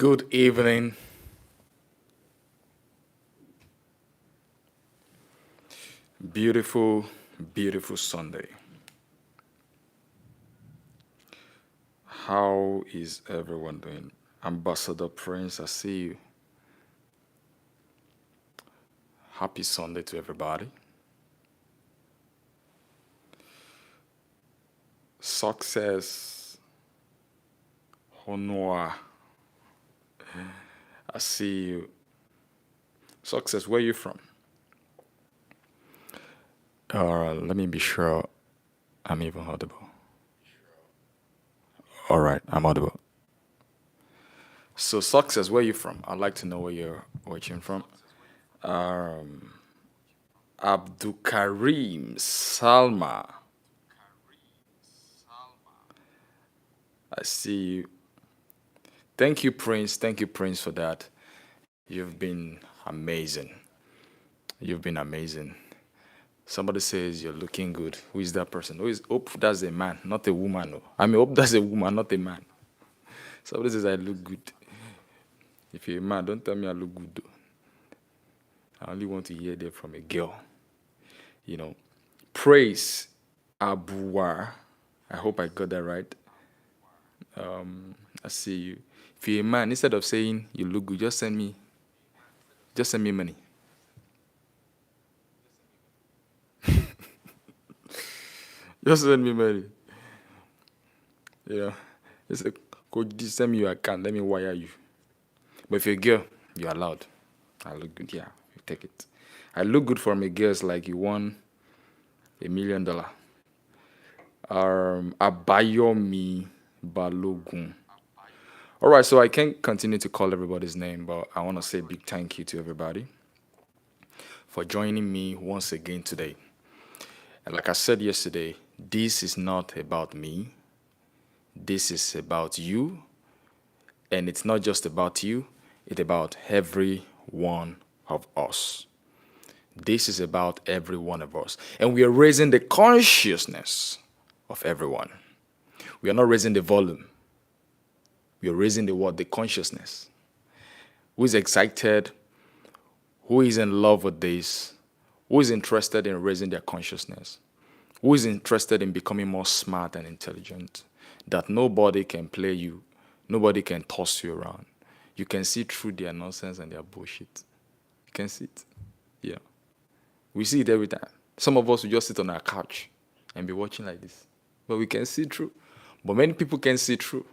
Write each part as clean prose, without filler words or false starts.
Good evening. Beautiful, beautiful Sunday. How is everyone doing? Ambassador Prince, I see you. Happy Sunday to everybody. Success, honor. I see you. Success, where you from? Let me be sure I'm even audible. All right, I'm audible. So, Success, where you from? I'd like to know where you're watching from. Um, Abdul Karim Salma. I see you. Thank you, Prince. Thank you, Prince, for that. You've been amazing. You've been amazing. Somebody says you're looking good. Who is that person? Who is? Hope that's a man, not a woman. No. I mean, hope that's a woman, not a man. Somebody says I look good. If you're a man, don't tell me I look good. Though. I only want to hear that from a girl. You know, praise Abuwa. I hope I got that right. I see you. If you're a man, instead of saying you look good, just send me money. Just send me money. You know, it's a coach. Just send me your account. Let me wire you. But if you're a girl, you're allowed. I look good. Yeah, you take it. I look good from a girl. It's like you won $1 million. Abayomi Balogun. All right, so I can't continue to call everybody's name, but I want to say a big thank you to everybody for joining me once again today. And like I said yesterday, this is not about me. This is about you. And it's not just about you, it's about every one of us. This is about every one of us. And we are raising the consciousness of everyone. We are not raising the volume. We are raising the what? The consciousness. Who is excited? Who is in love with this? Who is interested in raising their consciousness? Who is interested in becoming more smart and intelligent? That nobody can play you. Nobody can toss you around. You can see through their nonsense and their bullshit. You can see it. Yeah. We see it every time. Some of us will just sit on our couch and be watching like this. But we can see through. But many people can't see through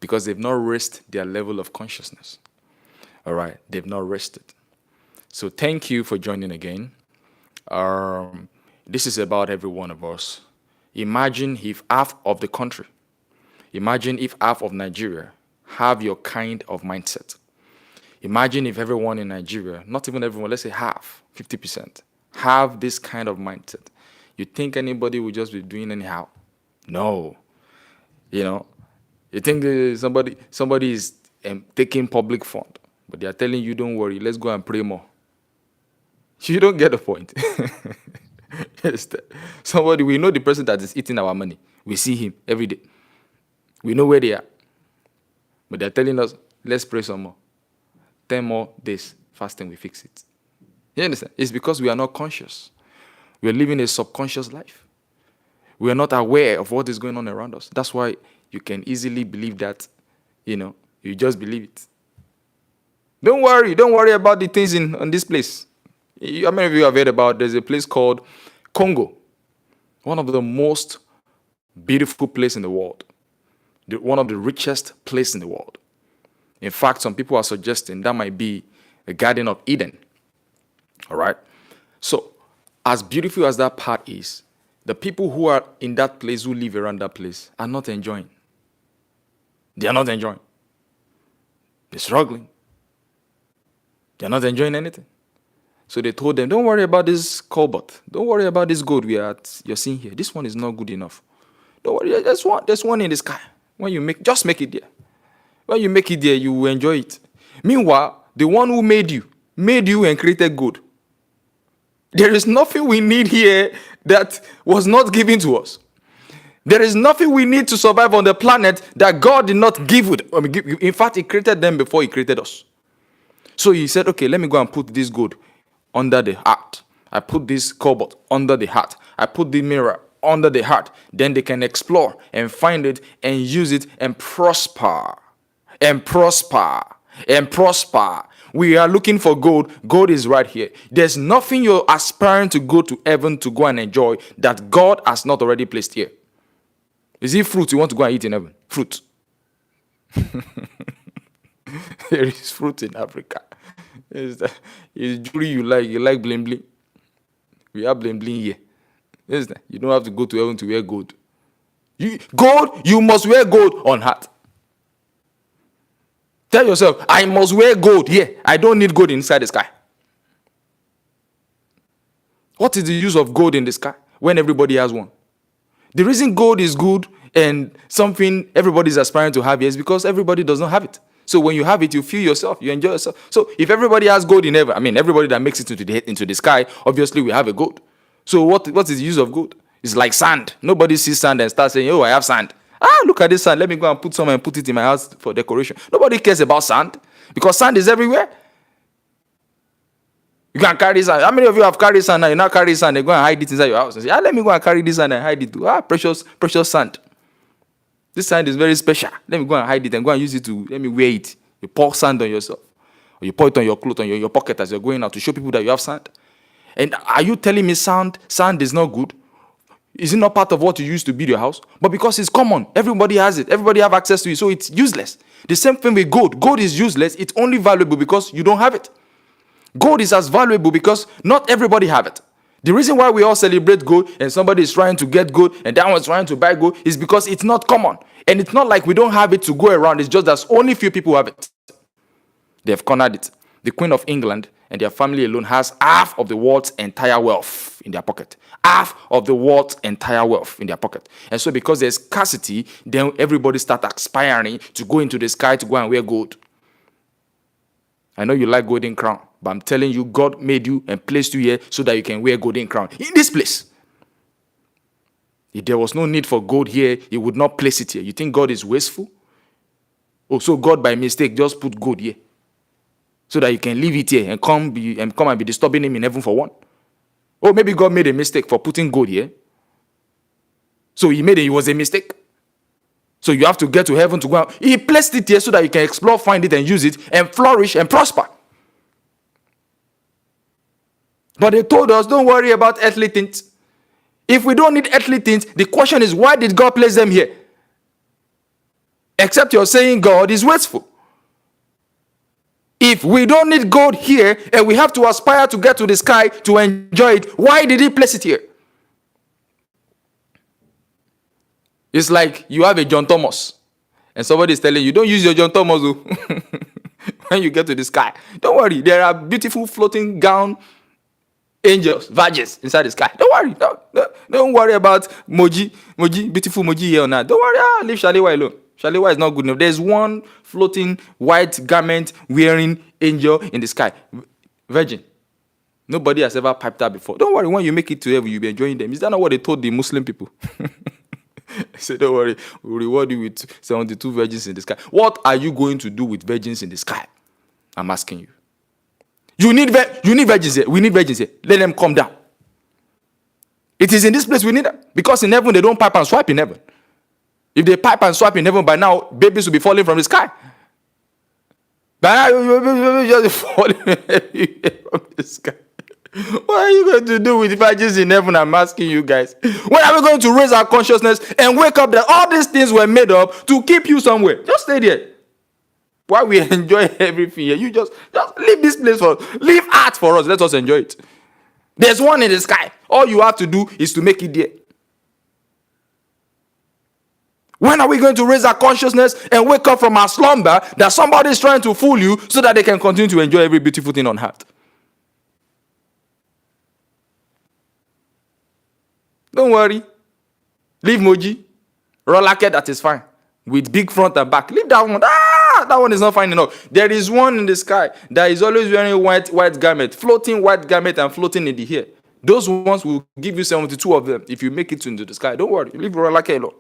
because they've not raised their level of consciousness. All right? They've not rested. So thank you for joining again. This is about every one of us. Imagine if half of the country, imagine if half of Nigeria have your kind of mindset. Imagine if everyone in Nigeria, not even everyone, let's say half, 50%, have this kind of mindset. You think anybody will just be doing anyhow? No. You know, you think somebody is taking public fund, but they are telling you, don't worry, let's go and pray more. You don't get the point. Yes, somebody, we know the person that is eating our money. We see him every day. We know where they are. But they're telling us, let's pray some more. 10 more days, fasting, we fix it. You understand? It's because we are not conscious. We are living a subconscious life. We are not aware of what is going on around us. That's why you can easily believe that, you just believe it. Don't worry about the things on this place. How many of you have heard about, there's a place called Congo, one of the most beautiful places in the world, one of the richest places in the world. In fact, some people are suggesting that might be a Garden of Eden. All right? So, as beautiful as that part is, the people who are in that place, who live around that place, are not enjoying. They are not enjoying. They're struggling. They're not enjoying anything. So they told them, don't worry about this cobalt. Don't worry about this gold you're seeing here. This one is not good enough. Don't worry, there's one in the sky. Just make it there. When you make it there, you will enjoy it. Meanwhile, the one who made you and created gold. There is nothing we need here that was not given to us. There is nothing we need to survive on the planet that God did not give with. In fact, he created them before he created us. So he said, okay, let me go and put this gold under the heart. I put this cobalt under the heart. I put the mirror under the heart. Then they can explore and find it and use it and prosper. And prosper. And prosper. We are looking for gold. Gold is right here. There's nothing you're aspiring to go to heaven to go and enjoy that God has not already placed here. Is it fruit you want to go and eat in heaven? Fruit. There is fruit in Africa. It's jewelry you like. You like bling bling. We have bling bling here. You don't have to go to heaven to wear gold. You must wear gold on heart. Tell yourself, I must wear gold here. I don't need gold inside the sky. What is the use of gold in the sky when everybody has one? The reason gold is good and something everybody is aspiring to have here is because everybody does not have it. So when you have it, you feel yourself, you enjoy yourself. So if everybody has gold in heaven, everybody that makes it into the sky, obviously we have a gold. So what is the use of gold? It's like sand. Nobody sees sand and starts saying, oh, I have sand. Look at this sand. Let me go and put some and put it in my house for decoration. Nobody cares about sand because sand is everywhere. You can carry sand. How many of you have carried sand now? You now carry sand and go and hide it inside your house and say, let me go and carry this sand and hide it too. Precious sand. This sand is very special. Let me go and hide it and go and use it let me wear it. You pour sand on yourself. Or you pour it on your clothes, on your pocket as you're going out to show people that you have sand. And are you telling me sand is not good? Is it not part of what you use to build your house? But because it's common, everybody has it. Everybody have access to it, so it's useless. The same thing with gold. Gold is useless. It's only valuable because you don't have it. Gold is as valuable because not everybody have it. The reason why we all celebrate gold and somebody is trying to get gold and that one's trying to buy gold is because it's not common. And it's not like we don't have it to go around. It's just that only few people have it. They have cornered it. The Queen of England and their family alone has half of the world's entire wealth in their pocket. Half of the world's entire wealth in their pocket. And so because there's scarcity, then everybody starts aspiring to go into the sky to go and wear gold. I know you like golden crown, but I'm telling you, God made you and placed you here so that you can wear golden crown in this place. If there was no need for gold here, he would not place it here. You think God is wasteful? Oh, so God by mistake just put gold here so that you can leave it here and come and be disturbing him in heaven for one. Oh, maybe God made a mistake for putting gold here. So it was a mistake. So you have to get to heaven to go out. He placed it here so that you can explore, find it, and use it, and flourish and prosper. But they told us, don't worry about earthly things. If we don't need earthly things, the question is, why did God place them here? Except you're saying God is wasteful. If we don't need gold here and we have to aspire to get to the sky to enjoy it, why did he place it here? It's like you have a John Thomas and somebody is telling you, don't use your John Thomas when you get to the sky. Don't worry, there are beautiful floating gown angels, virgins inside the sky. Don't worry. Don't worry about Moji, beautiful Moji here or not. Don't worry, leave Shalewa alone. Shalewa is not good enough. There's one floating white garment wearing angel in the sky. Virgin. Nobody has ever piped that before. Don't worry, when you make it to heaven, you'll be enjoying them. Is that not what they told the Muslim people? They said, don't worry, we'll reward you with 72 virgins in the sky. What are you going to do with virgins in the sky? I'm asking you. You need virgins here. We need virgins here. Let them come down. It is in this place we need them. Because in heaven, they don't pipe and swipe in heaven. If they pipe and swipe in heaven, by now, babies will be falling from the sky. By now, you'll just falling from the sky. What are you going to do with virgins in heaven? I'm asking you guys. When are we going to raise our consciousness and wake up that all these things were made up to keep you somewhere? Just stay there. While we enjoy everything here, you just leave this place leave art for us. Let us enjoy it. There's one in the sky. All you have to do is to make it there. When are we going to raise our consciousness and wake up from our slumber that somebody is trying to fool you so that they can continue to enjoy every beautiful thing on earth? Don't worry. Leave Moji. Rolake, that is fine. With big front and back. Leave that one. That one is not fine enough. There is one in the sky that is always wearing white garment. Floating white garment and floating in the air. Those ones will give you 72 of them if you make it into the sky. Don't worry, leave Rolake alone.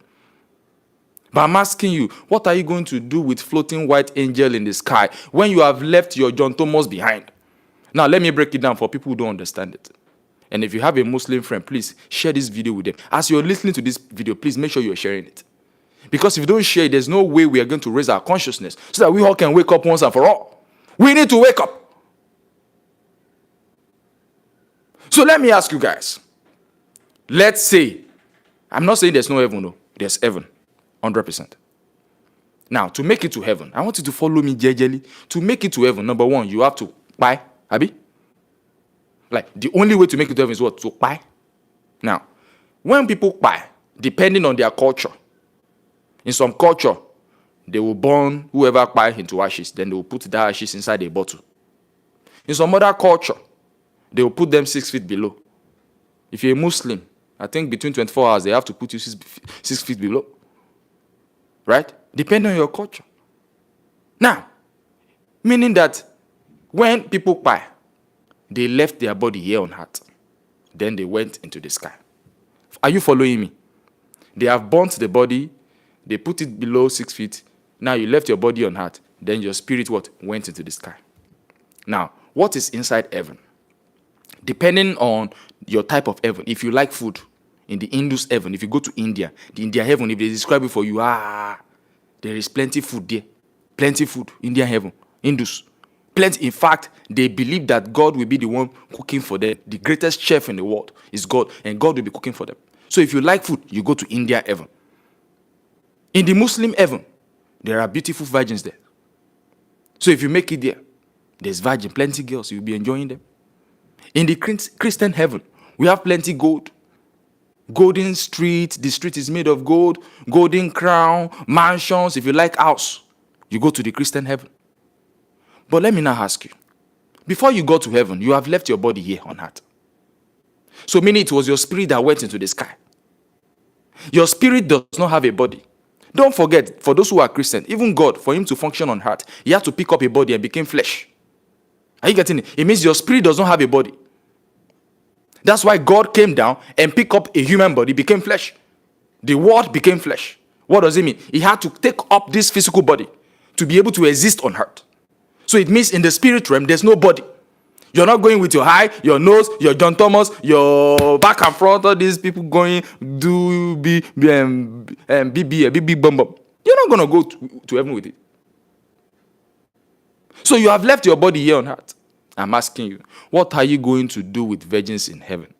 But I'm asking you, what are you going to do with floating white angel in the sky when you have left your John Thomas behind? Now, let me break it down for people who don't understand it. And if you have a Muslim friend, please share this video with them. As you're listening to this video, please make sure you're sharing it. Because if you don't share it, there's no way we are going to raise our consciousness so that we all can wake up once and for all. We need to wake up. So let me ask you guys. Let's say, I'm not saying there's no heaven, no. There's heaven, 100%. Now, to make it to heaven, I want you to follow me jejely. To make it to heaven, number one, you have to buy, Abi? Like, the only way to make it to heaven is what? To buy. Now, when people buy, depending on their culture, in some culture, they will burn whoever buy into ashes, then they will put that ashes inside a bottle. In some other culture, they will put them 6 feet below. If you're a Muslim, I think between 24 hours, they have to put you 6 feet below. Right? Depending on your culture. Now, meaning that when people buy, they left their body here on earth. Then they went into the sky. Are you following me? They have burnt the body. They put it below 6 feet. Now you left your body on earth. Then your spirit what? Went into the sky. Now, what is inside heaven? Depending on your type of heaven, if you like food, in the Hindus heaven, if you go to India, the India heaven, if they describe it for you, there is plenty food there. Plenty food, Indian heaven, Hindus. Plenty. In fact, they believe that God will be the one cooking for them. The greatest chef in the world is God, and God will be cooking for them. So if you like food, you go to India heaven. In the Muslim heaven, there are beautiful virgins there. So if you make it there, there's virgin, plenty girls, you'll be enjoying them. In the Christian heaven, we have plenty gold. Golden street, the street is made of gold, golden crown, mansions. If you like house, you go to the Christian heaven. But let me now ask you, before you go to heaven, you have left your body here on earth. So meaning it was your spirit that went into the sky. Your spirit does not have a body. Don't forget, for those who are Christian, even God, for him to function on earth, he had to pick up a body and became flesh. Are you getting it? It means your spirit does not have a body. That's why God came down and picked up a human body, became flesh. The word became flesh. What does it mean? He had to take up this physical body to be able to exist on earth. So it means in the spirit realm, there's no body. You're not going with your eye, your nose, your John Thomas, your back and front, all these people going, do, be, big bum bum. You're not going to go to heaven with it. So you have left your body here on earth. I'm asking you, what are you going to do with virgins in heaven?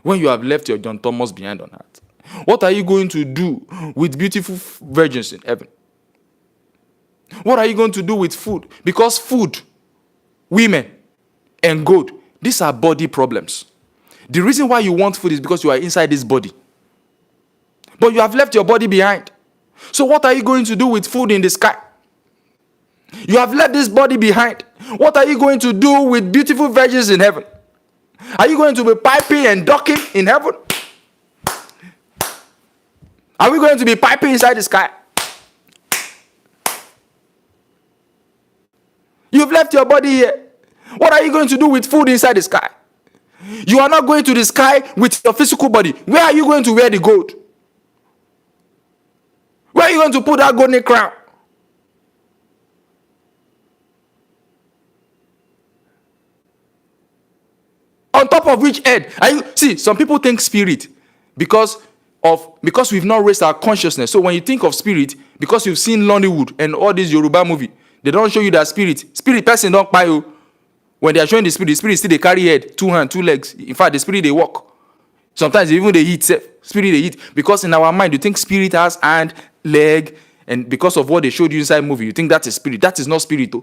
When you have left your John Thomas behind on earth, what are you going to do with beautiful virgins in heaven? What are you going to do with food? Because food, women, and gold, these are body problems. The reason why you want food is because you are inside this body. But you have left your body behind. So what are you going to do with food in the sky? You have left this body behind. What are you going to do with beautiful virgins in heaven? Are you going to be piping and ducking in heaven? Are we going to be piping inside the sky? You've left your body here. What are you going to do with food inside the sky? You are not going to the sky with your physical body. Where are you going to wear the gold? Where are you going to put that golden crown? On top of which head? See, some people think spirit because we've not raised our consciousness. So when you think of spirit, because you've seen Nollywood and all these Yoruba movie, they don't show you that spirit person don't buy you. When they are showing the spirit still they carry head, 2 hands, 2 legs. In fact, the spirit they walk. Sometimes even they eat. Spirit they eat. Because in our mind, you think spirit has hand, leg, and because of what they showed you inside movie, you think that's a spirit. That is not spirit.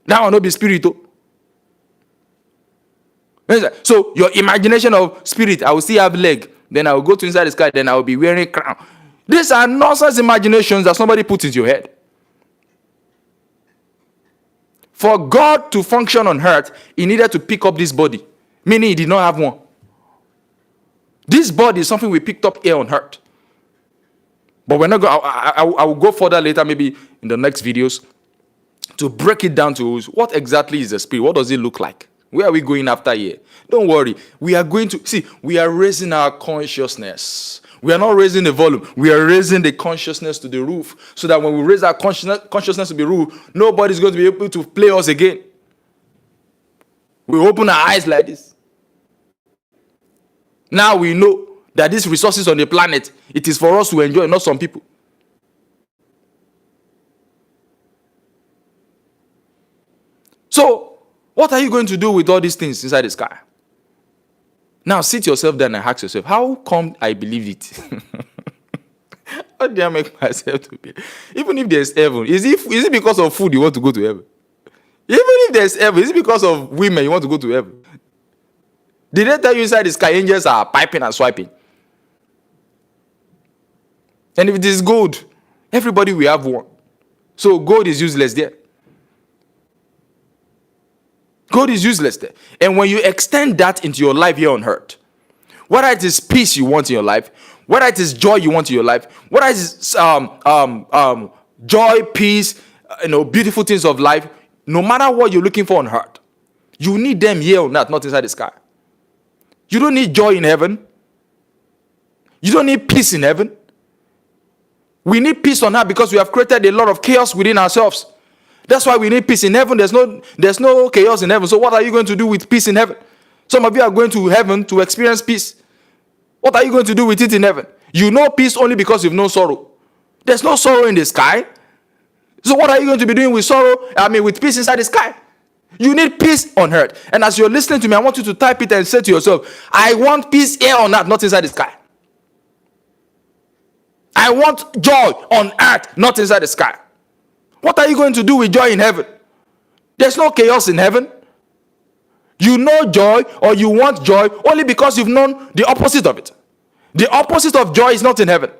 That will not be spirit. So your imagination of spirit, I will still have leg, then I will go to inside the sky, then I will be wearing a crown. These are nonsense imaginations that somebody put into your head. For God to function on earth, he needed to pick up this body, meaning he did not have one. This body is something we picked up here on earth. But we're not going. I will go further later, maybe in the next videos, to break it down to what exactly is the spirit. What does it look like? Where are we going after here? Don't worry. We are going to see, we are raising our consciousness. We are not raising the volume. We are raising the consciousness to the roof. So that when we raise our consciousness to the roof, nobody's going to be able to play us again. We open our eyes like this. Now we know that these resources on the planet, it is for us to enjoy, not some people. So, what are you going to do with all these things inside the sky? Now, sit yourself down and ask yourself, how come I believe it? How did I make myself to be? Even if there's heaven, is it because of food you want to go to heaven? Even if there's heaven, is it because of women you want to go to heaven? Did they tell you inside the sky angels are piping and swiping? And if it is gold, everybody will have one. So gold is useless there. Gold is useless there. And when you extend that into your life here on earth, whether it is peace you want in your life, whether it is joy you want in your life, whether it is joy, peace, beautiful things of life, no matter what you're looking for on earth, you need them here on earth, not inside the sky. You don't need joy in heaven. You don't need peace in heaven. We need peace on earth because we have created a lot of chaos within ourselves. That's why we need peace in heaven. There's no chaos in heaven. So what are you going to do with peace in heaven? Some of you are going to heaven to experience peace. What are you going to do with it in heaven? You know peace only because you've known sorrow. There's no sorrow in the sky. So what are you going to be doing with with peace inside the sky? You need peace on earth. And as you're listening to me, I want you to type it and say to yourself, I want peace here on earth, not inside the sky. I want joy on earth, not inside the sky. What are you going to do with joy in heaven? There's no chaos in heaven. You know joy or you want joy only because you've known the opposite of it. The opposite of joy is not in heaven.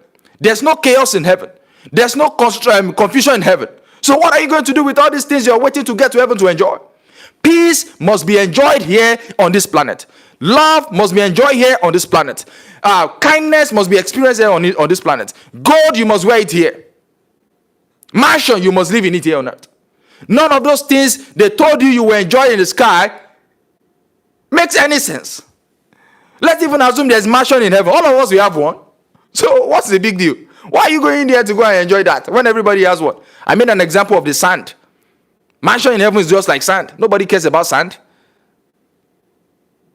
There's no chaos in heaven. There's no confusion in heaven. So what are you going to do with all these things you're waiting to get to heaven to enjoy? Peace must be enjoyed here on this planet. Love must be enjoyed here on this planet. Kindness must be experienced here on this planet. Gold, you must wear it here. Mansion, you must live in it here on earth. None of those things they told you will enjoy in the sky makes any sense. Let's even assume there's mansion in heaven. All of us, we have one. So what's the big deal? Why are you going there to go and enjoy that when everybody has one? I made an example of the sand. Mansion in heaven is just like sand. Nobody cares about sand.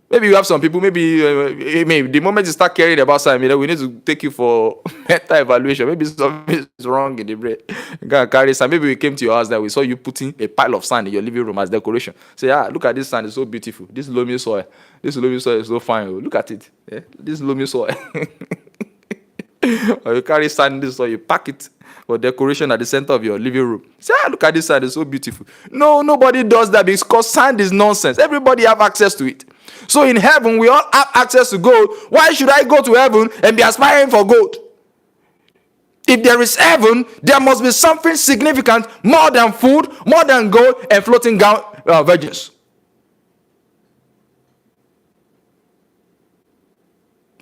Maybe you have some people, maybe the moment you start caring about sand, we need to take you for mental evaluation. Maybe something is wrong in the brain. You gotta carry sand. Maybe we came to your house that we saw you putting a pile of sand in your living room as decoration. Say, look at this sand, it's so beautiful. This loamy soil. This loamy soil is so fine. Look at it. Yeah? This loamy soil. Or you carry sand in this soil, you pack it for decoration at the center of your living room. Say, look at this sand, it's so beautiful. No, nobody does that because sand is nonsense. Everybody have access to it. So in heaven, we all have access to gold. Why should I go to heaven and be aspiring for gold? If there is heaven, there must be something significant more than food, more than gold, and floating virgins.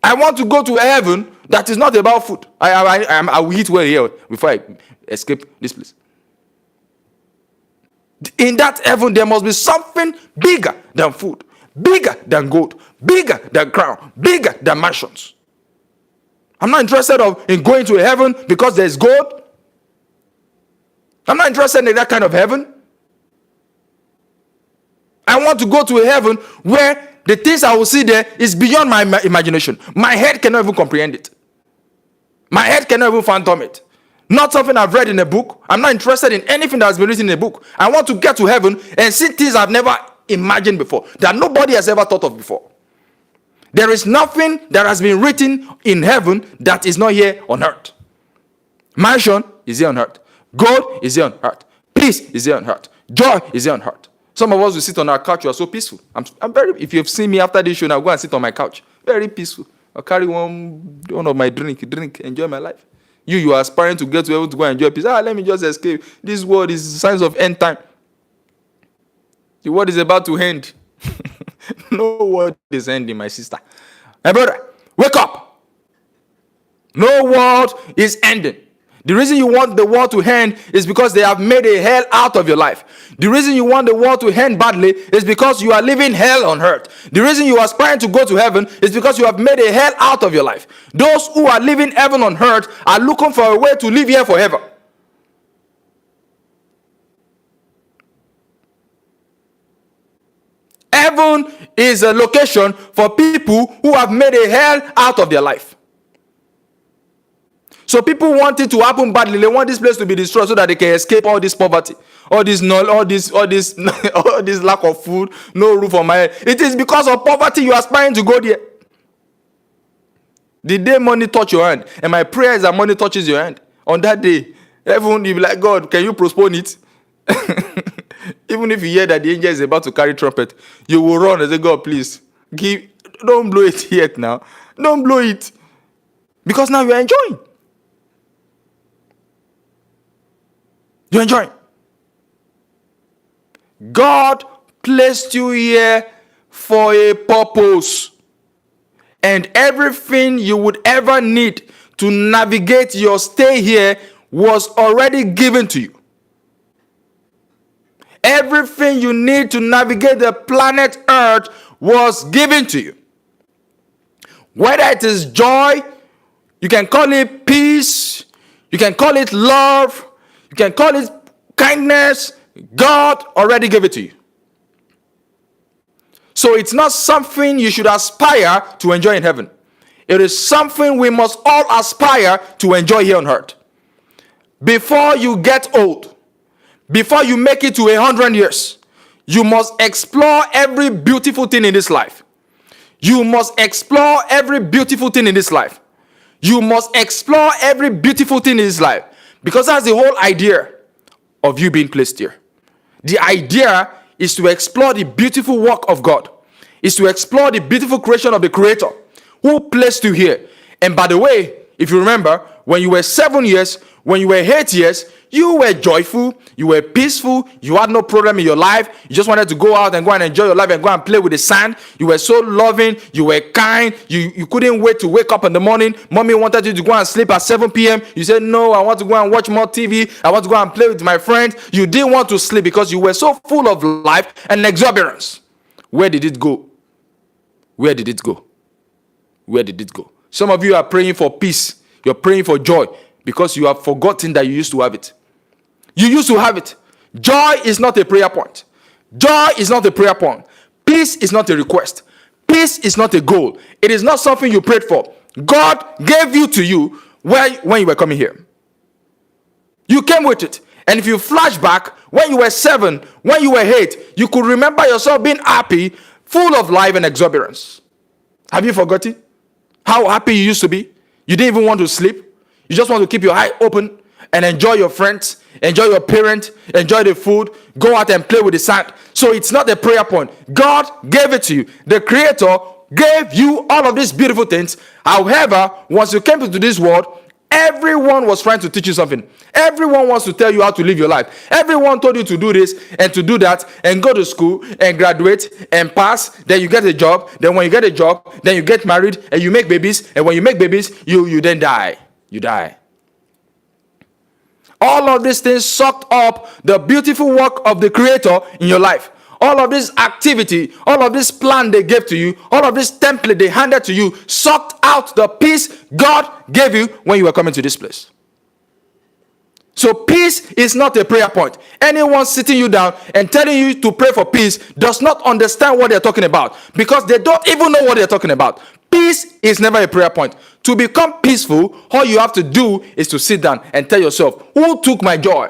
I want to go to a heaven that is not about food. I will eat well here before I escape this place. In that heaven, there must be something bigger than food, bigger than gold, bigger than crown, bigger than mansions. I'm not interested in going to a heaven because there's gold. I'm not interested in that kind of heaven. I want to go to a heaven where the things I will see there is beyond my imagination. My head cannot even comprehend it. My head cannot even fathom it. Not something I've read in a book. I'm not interested in anything that has been written in a book. I want to get to heaven and see things I've never imagined before, that nobody has ever thought of before. There is nothing that has been written in heaven that is not here on earth. Mansion is here on earth. Gold is here on earth. Peace is here on earth. Joy is here on earth. Some of us will sit on our couch. We are so peaceful. I'm very. If you've seen me after this show, now go and sit on my couch. Very peaceful. I'll carry one of my drink, enjoy my life. You are aspiring to get to heaven to go and enjoy peace. Let me just escape. This world is signs of end time. The world is about to end. No world is ending, my sister. My brother, wake up. No world is ending. The reason you want the world to end is because they have made a hell out of your life. The reason you want the world to end badly is because you are living hell on earth. The reason you are aspiring to go to heaven is because you have made a hell out of your life. Those who are living heaven on earth are looking for a way to live here forever. Heaven is a location for people who have made a hell out of their life. So people want it to happen badly. They want this place to be destroyed so that they can escape all this poverty, all this lack of food, no roof on my head. It is because of poverty you are aspiring to go there. The day money touch your hand, and my prayer is that money touches your hand, on that day, everyone will be like, God, can you postpone it? Even if you hear that the angel is about to carry trumpet, you will run and say, God, please, don't blow it yet now. Don't blow it. Because now you are enjoying. You're enjoying. God placed you here for a purpose. And everything you would ever need to navigate your stay here was already given to you. Everything you need to navigate the planet Earth was given to you. Whether it is joy, you can call it peace, you can call it love, you can call it kindness. God already gave it to you. So it's not something you should aspire to enjoy in heaven. It is something we must all aspire to enjoy here on earth. Before you get old, before you make it to 100 years, you must explore every beautiful thing in this life. You must explore every beautiful thing in this life. You must explore every beautiful thing in this life. Because that's the whole idea of you being placed here. The idea is to explore the beautiful work of God. Is to explore the beautiful creation of the Creator who placed you here. And by the way, if you remember, when you were 7 years, when you were 8 years, you were joyful, you were peaceful, you had no problem in your life. You just wanted to go out and go and enjoy your life and go and play with the sand. You were so loving, you were kind, you couldn't wait to wake up in the morning. Mommy wanted you to go and sleep at 7 p.m. You said, no, I want to go and watch more TV. I want to go and play with my friends. You didn't want to sleep because you were so full of life and exuberance. Where did it go? Where did it go? Where did it go? Some of you are praying for peace. You're praying for joy because you have forgotten that you used to have it. You used to have it. Joy is not a prayer point. Joy is not a prayer point. Peace is not a request. Peace is not a goal. It is not something you prayed for. God gave you to you when you were coming here. You came with it. And if you flash back, when you were 7, when you were 8, you could remember yourself being happy, full of life and exuberance. Have you forgotten how happy you used to be? You didn't even want to sleep. You just want to keep your eye open and enjoy your friends, enjoy your parents, enjoy the food, go out and play with the sand. So it's not a prayer point. God gave it to you. The Creator gave you all of these beautiful things. However, once you came into this world, everyone was trying to teach you something. Everyone wants to tell you how to live your life. Everyone told you to do this and to do that and go to school and graduate and pass. Then you get a job. Then when you get a job, then you get married and you make babies. And when you make babies, you then die. You die. All of these things sucked up the beautiful work of the Creator in your life. All of this activity, all of this plan they gave to you, all of this template they handed to you, sucked out the peace God gave you when you were coming to this place. So peace is not a prayer point. Anyone sitting you down and telling you to pray for peace does not understand what they're talking about because they don't even know what they're talking about. Peace is never a prayer point. To become peaceful, all you have to do is to sit down and tell yourself, who took my joy?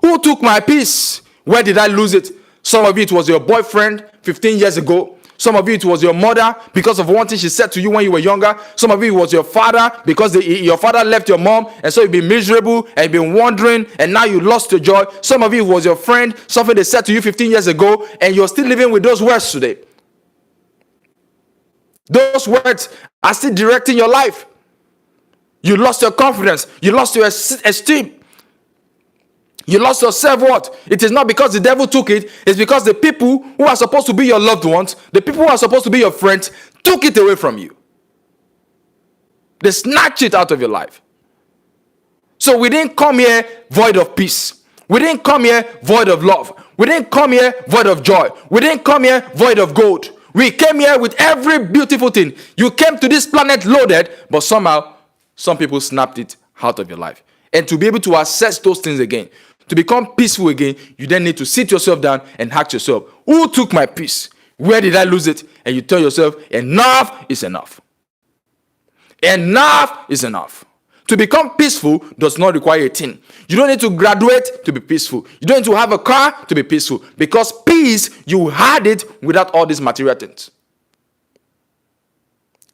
Who took my peace? Where did I lose it? Some of it was your boyfriend 15 years ago. Some of it was your mother because of one thing she said to you when you were younger. Some of it was your father because your father left your mom and so you've been miserable and you've been wandering and now you lost your joy. Some of it was your friend, something they said to you 15 years ago and you're still living with those words today. Those words are still directing your life. You lost your confidence. You lost your esteem. You lost your self-worth. It is not because the devil took it. It's because the people who are supposed to be your loved ones, the people who are supposed to be your friends, took it away from you. They snatched it out of your life. So we didn't come here void of peace. We didn't come here void of love. We didn't come here void of joy. We didn't come here void of gold. We came here with every beautiful thing. You came to this planet loaded, but somehow some people snapped it out of your life. And to be able to assess those things again, to become peaceful again, you then need to sit yourself down and ask yourself, who took my peace? Where did I lose it? And you tell yourself, enough is enough. Enough is enough. To become peaceful does not require a thing. You don't need to graduate to be peaceful. You don't need to have a car to be peaceful. Because peace, you had it without all these material things.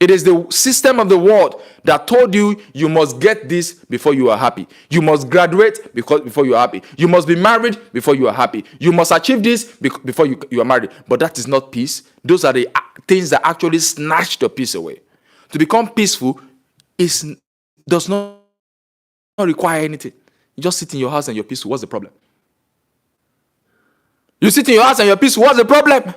It is the system of the world that told you you must get this before you are happy. You must graduate before you are happy. You must be married before you are happy. You must achieve this before you are married. But that is not peace. Those are the things that actually snatch the peace away. To become peaceful does not require anything. You just sit in your house and you're peaceful. What's the problem? You sit in your house and you're peaceful. What's the problem?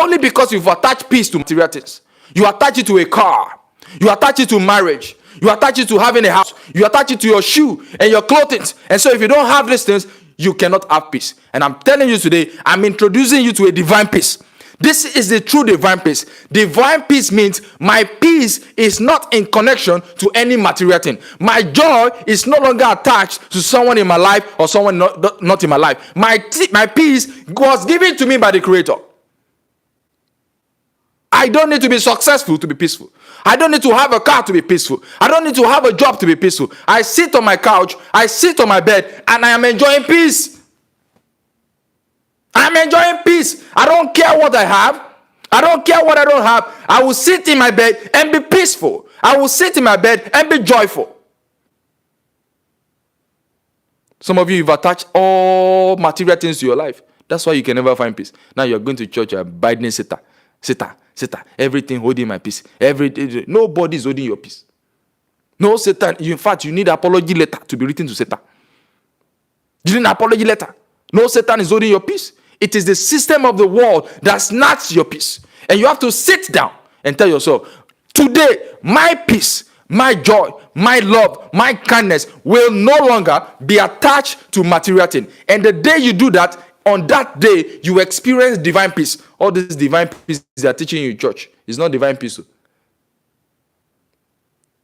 Only because you've attached peace to material things. You attach it to a car. You attach it to marriage. You attach it to having a house. You attach it to your shoe and your clothing. And so if you don't have these things, you cannot have peace. And I'm telling you today, I'm introducing you to a divine peace. This is the true divine peace. Divine peace means my peace is not in connection to any material thing. My joy is no longer attached to someone in my life or someone not in my life. My peace was given to me by the Creator. I don't need to be successful to be peaceful. I don't need to have a car to be peaceful. I don't need to have a job to be peaceful. I sit on my couch, I sit on my bed, and I am enjoying peace. I'm enjoying peace. I don't care what I have. I don't care what I don't have. I will sit in my bed and be peaceful. I will sit in my bed and be joyful. Some of you have attached all material things to your life. That's why you can never find peace. Now you're going to church, you're abiding Satan. Everything holding my peace. Nobody is holding your peace. No, Satan. In fact, you need an apology letter to be written to Satan. You need an apology letter. No, Satan is holding your peace. It is the system of the world that snatches your peace. And you have to sit down and tell yourself, today, my peace, my joy, my love, my kindness will no longer be attached to material things. And the day you do that, on that day, you experience divine peace. All this divine peace they are teaching you in church is not divine peace.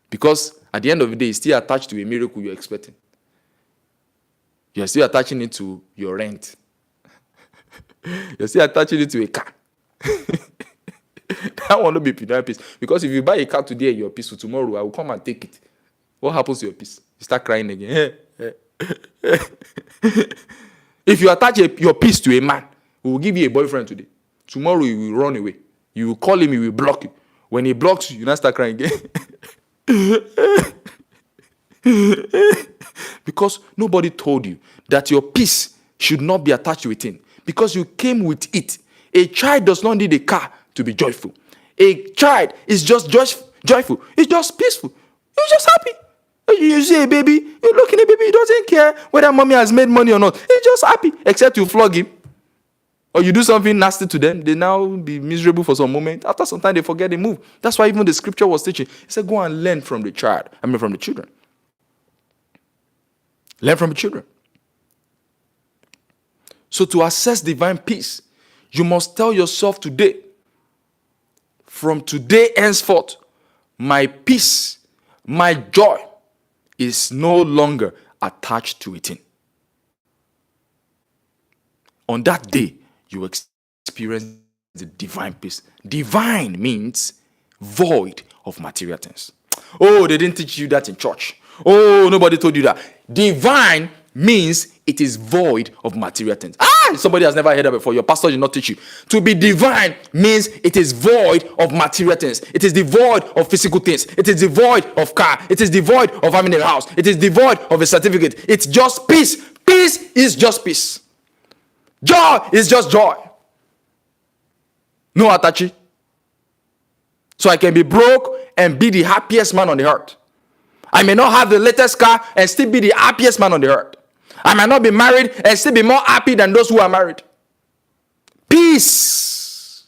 Because at the end of the day, it's still attached to a miracle you're expecting. You're still attaching it to your rent. You're still attaching it to a car. That will not be divine peace. Because if you buy a car today and you're peaceful, tomorrow I will come and take it. What happens to your peace? You start crying again. If you attach your peace to a man, who will give you a boyfriend today, tomorrow he will run away. You will call him, he will block you. When he blocks you, you now start crying again. Because nobody told you that your peace should not be attached to a thing. Because you came with it. A child does not need a car to be joyful. A child is just joyful. It's just peaceful. He's just happy. You see a baby, you look in a baby, he doesn't care whether mommy has made money or not. He's just happy, except you flog him. Or you do something nasty to them, they now be miserable for some moment. After some time, they forget they move. That's why even the scripture was teaching. It said, go and learn from the from the children. Learn from the children. So to access divine peace, you must tell yourself today, from today henceforth, my peace, my joy is no longer attached to a thing. On that day, you experience the divine peace. Divine means void of material things. Oh, they didn't teach you that in church. Oh, nobody told you that. Divine means it is void of material things. Somebody has never heard that before. Your pastor did not teach you. To be divine means it is void of material things. It is devoid of physical things. It is devoid of car. It is devoid of having a house. It is devoid of a certificate. It's just peace. Peace is just peace. Joy is just joy. No attache. So I can be broke and be the happiest man on the earth. I may not have the latest car and still be the happiest man on the earth. I might not be married and still be more happy than those who are married. Peace.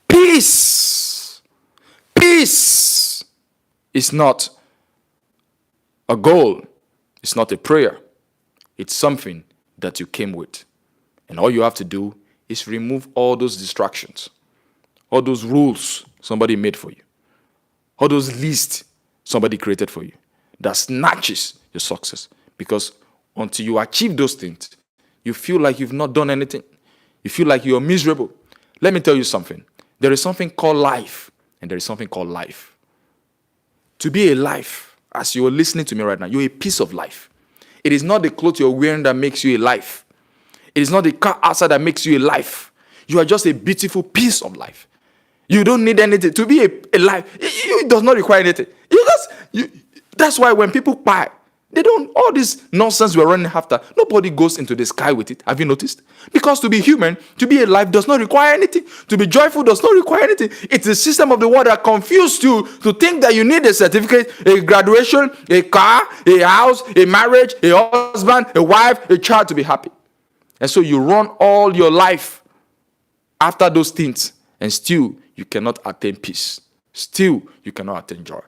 Peace. Peace is not A goal is not a prayer. It's something that you came with. And all you have to do is remove all those distractions, all those rules somebody made for you, all those lists somebody created for you that snatches your success. Because until you achieve those things, you feel like you've not done anything. You feel like you're miserable. Let me tell you something. There is something called life, and there is something called life. To be a life, as you're listening to me right now, you're a piece of life. It is not the clothes you're wearing that makes you a life. It is not the car outside that makes you a life. You are just a beautiful piece of life. You don't need anything. To be a life, it does not require anything. That's why when people buy, they don't, all this nonsense we're running after, nobody goes into the sky with it. Have you noticed? Because to be human, to be alive does not require anything. To be joyful does not require anything. It's the system of the world that confused you to think that you need a certificate, a graduation, a car, a house, a marriage, a husband, a wife, a child to be happy. And so you run all your life after those things, and still you cannot attain peace. Still you cannot attain joy.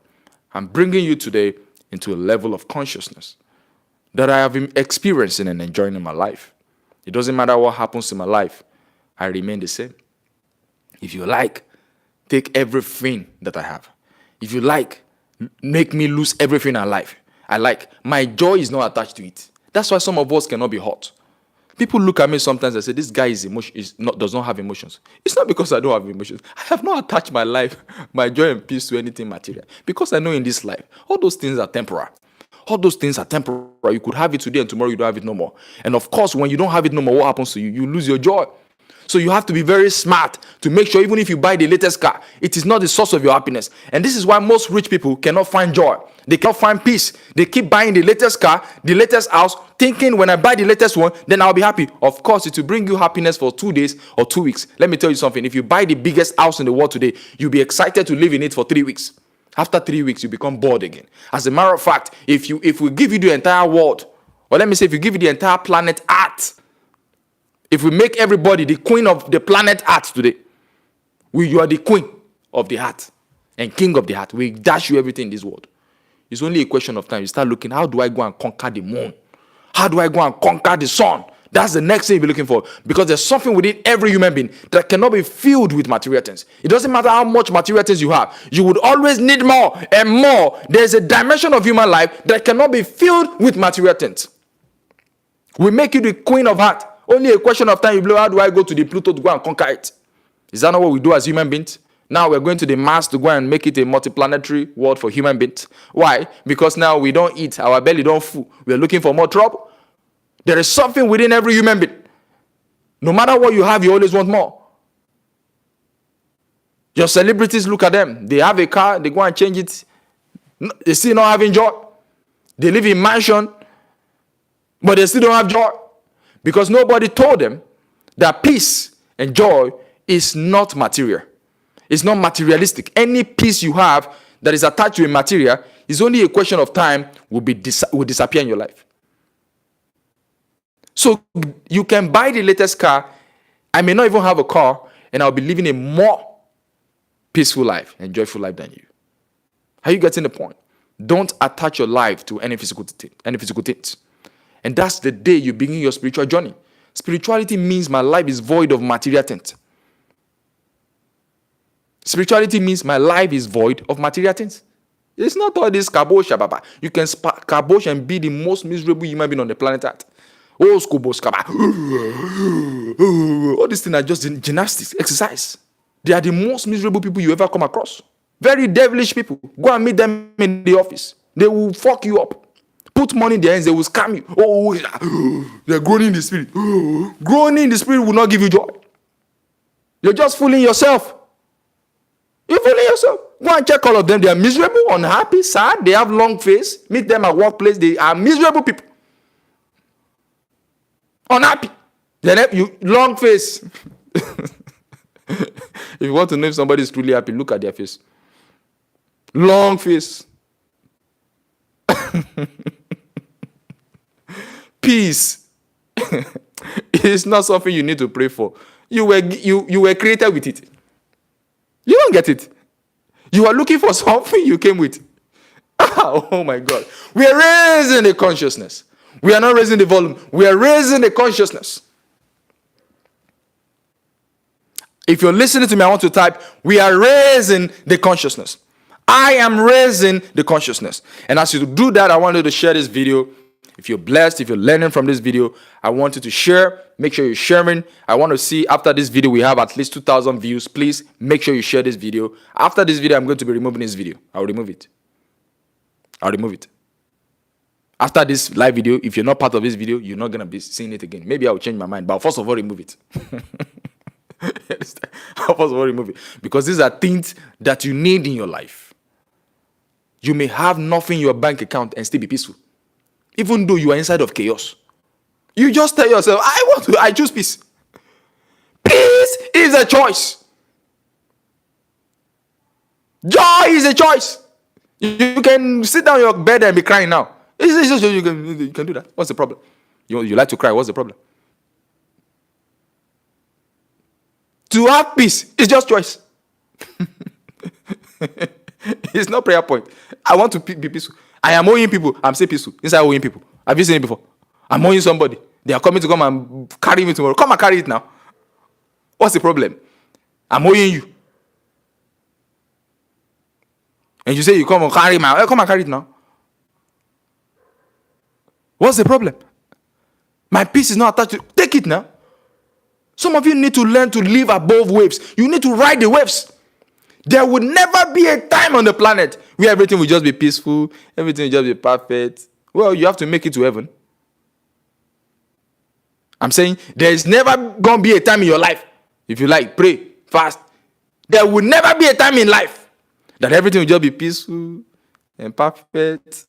I'm bringing you today into a level of consciousness that I have been experiencing and enjoying in my life. It doesn't matter what happens in my life, I remain the same. If you like, take everything that I have. If you like, make me lose everything I like. My joy is not attached to it. That's why some of us cannot be hot. People look at me sometimes and say, this guy does not have emotions. It's not because I don't have emotions. I have not attached my life, my joy and peace to anything material. Because I know in this life, all those things are temporary. All those things are temporary. You could have it today and tomorrow you don't have it no more. And of course, when you don't have it no more, what happens to you? You lose your joy. So you have to be very smart to make sure even if you buy the latest car, it is not the source of your happiness. And this is why most rich people cannot find joy. They cannot find peace. They keep buying the latest car, the latest house, thinking when I buy the latest one, then I'll be happy. Of course, it will bring you happiness for 2 days or 2 weeks. Let me tell you something. If you buy the biggest house in the world today, you'll be excited to live in it for 3 weeks. After 3 weeks, you become bored again. As a matter of fact, if we give you the entire world, or let me say if you give you the entire planet Earth, if we make everybody the queen of the planet Earth today, you are the queen of the earth and king of the earth. We dash you everything in this world. It's only a question of time. You start looking, how do I go and conquer the moon? How do I go and conquer the sun? That's the next thing you'll be looking for. Because there's something within every human being that cannot be filled with material things. It doesn't matter how much material things you have. You would always need more and more. There's a dimension of human life that cannot be filled with material things. We make you the queen of heart. Only a question of time. You blow, how do I go to the Pluto to go and conquer it? Is that not what we do as human beings? Now we're going to the Mars to go and make it a multiplanetary world for human beings. Why? Because now we don't eat. Our belly don't full. We're looking for more trouble. There is something within every human being. No matter what you have, you always want more. Your celebrities, look at them. They have a car. They go and change it. They still not having joy. They live in mansion, but they still don't have joy. Because nobody told them that peace and joy is not material. It's not materialistic. Any peace you have that is attached to a material is only a question of time will disappear in your life. So you can buy the latest car. I may not even have a car, and I'll be living a more peaceful life and joyful life than you. Are you getting the point? Don't attach your life to any physical things. And that's the day you begin your spiritual journey. Spirituality means my life is void of material things. Spirituality means my life is void of material things. It's not all this kabosh, baba. You can kabosh and be the most miserable human being on the planet Earth. Oh, skobosh, kaba. All these things are just gymnastics, exercise. They are the most miserable people you ever come across. Very devilish people. Go and meet them in the office. They will fuck you up. Put money in their hands, they will scam you. Oh, they're groaning in the spirit. Groaning in the spirit will not give you joy. You're just fooling yourself. You're fooling yourself. Go and check all of them. They are miserable, unhappy, sad. They have long face. Meet them at workplace. They are miserable people. Unhappy. You long face. If you want to know if somebody is truly happy, look at their face. Long face. Peace is not something you need to pray for. You were created with it. You don't get it. You are looking for something you came with. Oh my God. We are raising the consciousness. We are not raising the volume. We are raising the consciousness. If you're listening to me, I want to type, we are raising the consciousness. I am raising the consciousness. And as you do that, I want you to share this video. If you're blessed, if you're learning from this video, I want you to share. Make sure you're sharing. I want to see after this video, we have at least 2,000 views. Please make sure you share this video. After this video, I'm going to be removing this video. I'll remove it. After this live video, if you're not part of this video, you're not going to be seeing it again. Maybe I'll change my mind, but first of all, remove it. First of all, remove it. Because these are things that you need in your life. You may have nothing in your bank account and still be peaceful. Even though you are inside of chaos. You just tell yourself, I choose peace. Peace is a choice. Joy is a choice. You can sit down in your bed and be crying now. It's just, you can do that. What's the problem? You like to cry. What's the problem? To have peace is just choice. It's not prayer point. I want to be peaceful. I am owing people. I'm still peaceful. Inside owing people. Have you seen it before? I'm owing somebody. They are coming to come and carry me tomorrow. Come and carry it now. What's the problem? I'm owing you. And you say you come and carry come and carry it now. What's the problem? My peace is not attached to. Take it now. Some of you need to learn to live above waves. You need to ride the waves. There will never be a time on the planet where everything will just be peaceful, everything will just be perfect. Well, you have to make it to heaven. I'm saying there is never going to be a time in your life, if you like, pray, fast. There will never be a time in life that everything will just be peaceful and perfect.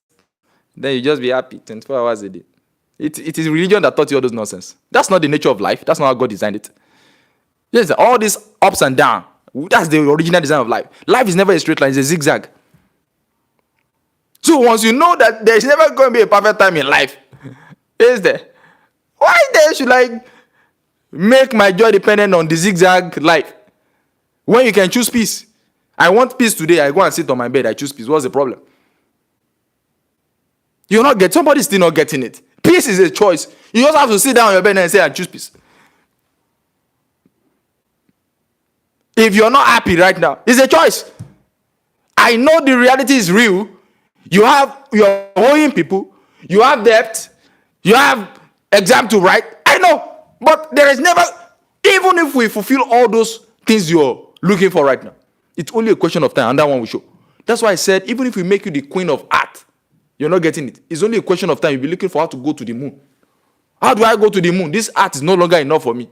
Then you just be happy 24 hours a day. It is religion that taught you all those nonsense. That's not the nature of life. That's not how God designed it. Yes, all these ups and downs. That's the original design of life. Life is never a straight line. It's a zigzag. So once you know that there's never going to be a perfect time in life, is there? Why then should I make my joy dependent on the zigzag life? When you can choose peace. I want peace today. I go and sit on my bed. I choose peace. What's the problem? You're not getting. Somebody's still not getting it. Peace is a choice. You just have to sit down on your bed and say, I choose peace. If you're not happy right now, it's a choice. I know the reality is real. You're owing people. You have debt. You have exam to write. I know. But there is never, even if we fulfill all those things you're looking for right now, it's only a question of time, and that one will show. That's why I said, even if we make you the queen of art, you're not getting it. It's only a question of time. You'll be looking for how to go to the moon. How do I go to the moon? This art is no longer enough for me.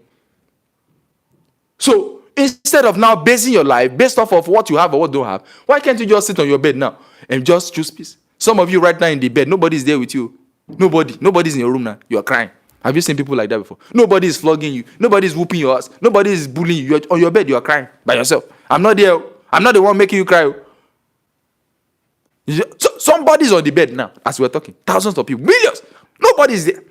So instead of now basing your life based off of what you have or what you don't have, why can't you just sit on your bed now and just choose peace? Some of you right now in the bed, nobody's there with you. Nobody's in your room now. You are crying. Have you seen people like that before? Nobody is flogging you. Nobody is whooping your ass. Nobody is bullying you. You're on your bed, you are crying by yourself. I'm not there. I'm not the one making you cry. So somebody's on the bed now as we're talking. Thousands of people. Millions. Nobody's there.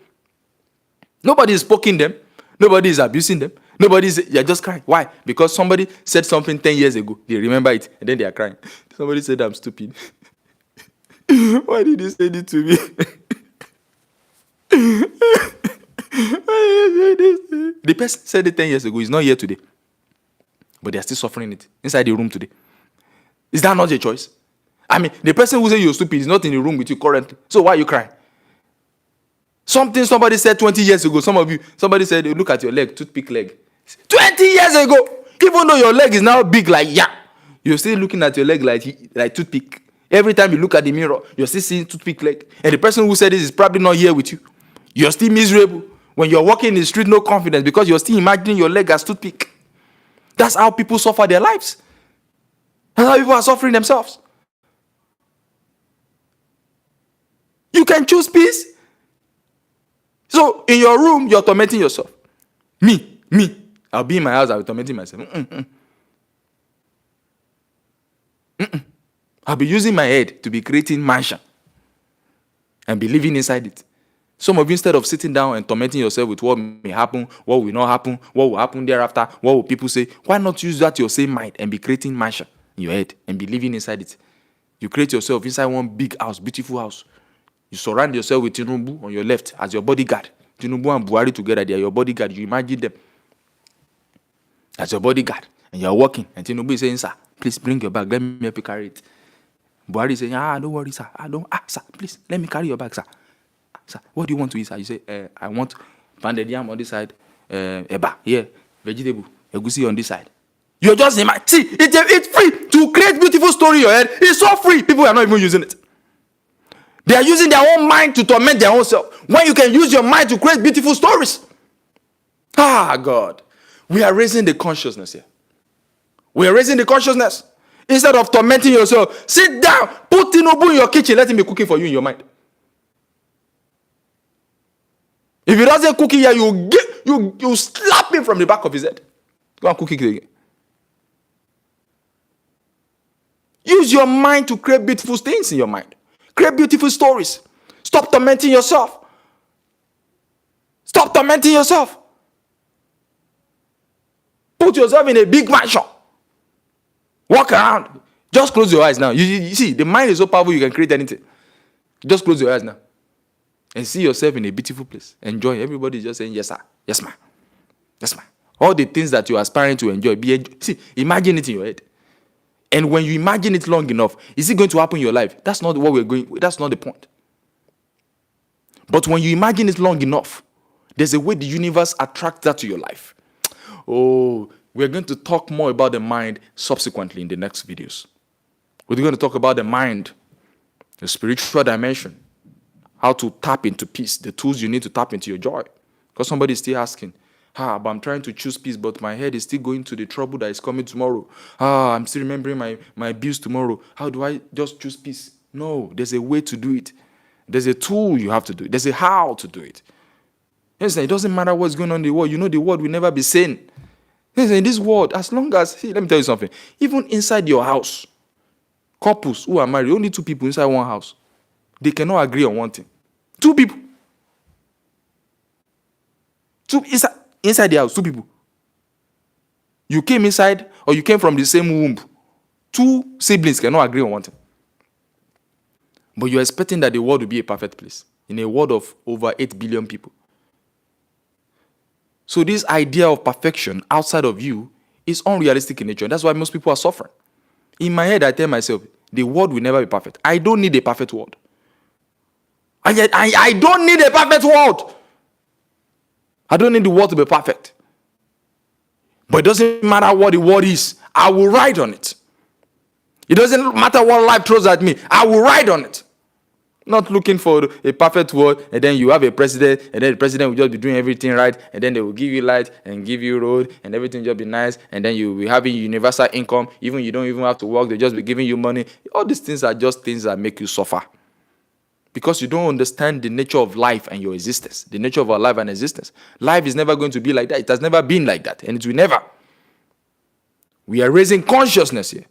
Nobody is poking them. Nobody is abusing them. You're just crying. Why? Because somebody said something 10 years ago. They remember it and then they are crying. Somebody said I'm stupid. Why did you say this to me? The person said it 10 years ago. He's not here today. But they are still suffering it inside the room today. Is that not a choice? I mean, the person who said you're stupid is not in the room with you currently. So why are you crying? Something somebody said 20 years ago. Somebody said, look at your leg, toothpick leg. 20 years ago! Even though your leg is now big like, you're still looking at your leg like toothpick. Every time you look at the mirror, you're still seeing toothpick leg. And the person who said this is probably not here with you. You're still miserable. When you're walking in the street, no confidence because you're still imagining your leg as toothpick. That's how people suffer their lives. That's how people are suffering themselves. You can choose peace. So in your room, you're tormenting yourself. Me. I'll be in my house, I'll be tormenting myself. I'll be using my head to be creating mansion and be living inside it. Some of you, instead of sitting down and tormenting yourself with what may happen, what will not happen, what will happen thereafter, what will people say, why not use that your same mind and be creating mansion in your head and be living inside it? You create yourself inside one big house, beautiful house. You surround yourself with Tinubu on your left as your bodyguard. Tinubu and Buhari together, they are your bodyguard. You imagine them as your bodyguard. And you're walking. And Tinubu is saying, sir, please bring your bag. Let me help you carry it. Buhari is saying, don't worry, sir. Sir, please, let me carry your bag, sir. Sir, what do you want to eat, sir? You say, I want pounded yam on this side, eba, here, vegetable, egusi on this side. You're just in my... See, it's free to create beautiful story in your head. It's so free. People are not even using it. They are using their own mind to torment their own self. When you can use your mind to create beautiful stories. God. We are raising the consciousness here. We are raising the consciousness. Instead of tormenting yourself, sit down, put Tinubu in your kitchen, let him be cooking for you in your mind. If he doesn't cook it here, you slap him from the back of his head. Go and cook it again. Use your mind to create beautiful things in your mind. Create beautiful stories. Stop tormenting yourself. Stop tormenting yourself. Put yourself in a big mansion. Walk around. Just close your eyes now. You see, the mind is so powerful you can create anything. Just close your eyes now. And see yourself in a beautiful place. Enjoy. Everybody is just saying, yes, sir. Yes, ma'am. Yes, ma'am. All the things that you are aspiring to enjoy. See, imagine it in your head. And when you imagine it long enough, is it going to happen in your life? That's not what we're going. That's not the point. But when you imagine it long enough, there's a way the universe attracts that to your life. Oh, we're going to talk more about the mind subsequently in the next videos. We're going to talk about the mind, the spiritual dimension, how to tap into peace, the tools you need to tap into your joy. Because somebody is still asking, but I'm trying to choose peace, but my head is still going to the trouble that is coming tomorrow. I'm still remembering my bills tomorrow. How do I just choose peace? No, there's a way to do it. There's a tool you have to do it. There's a how to do it. Yes, it doesn't matter what's going on in the world. You know the world will never be sane. Yes, in this world, as long as, see, let me tell you something. Even inside your house, couples who are married, only two people inside one house, they cannot agree on one thing. Two people. Inside the house, two people. You came inside or you came from the same womb. Two siblings cannot agree on one thing. But you're expecting that the world will be a perfect place in a world of over 8 billion people. So this idea of perfection outside of you is unrealistic in nature. That's why most people are suffering. In my head, I tell myself, the world will never be perfect. I don't need a perfect world. I don't need a perfect world. I don't need the world to be perfect. But it doesn't matter what the world is. I will ride on it. It doesn't matter what life throws at me. I will ride on it. Not looking for a perfect world, and then you have a president, and then the president will just be doing everything right, and then they will give you light and give you road, and everything will just be nice, and then you will be having universal income. Even you don't even have to work, they'll just be giving you money. All these things are just things that make you suffer. Because you don't understand the nature of life and your existence. The nature of our life and existence. Life is never going to be like that. It has never been like that. And it will never. We are raising consciousness here.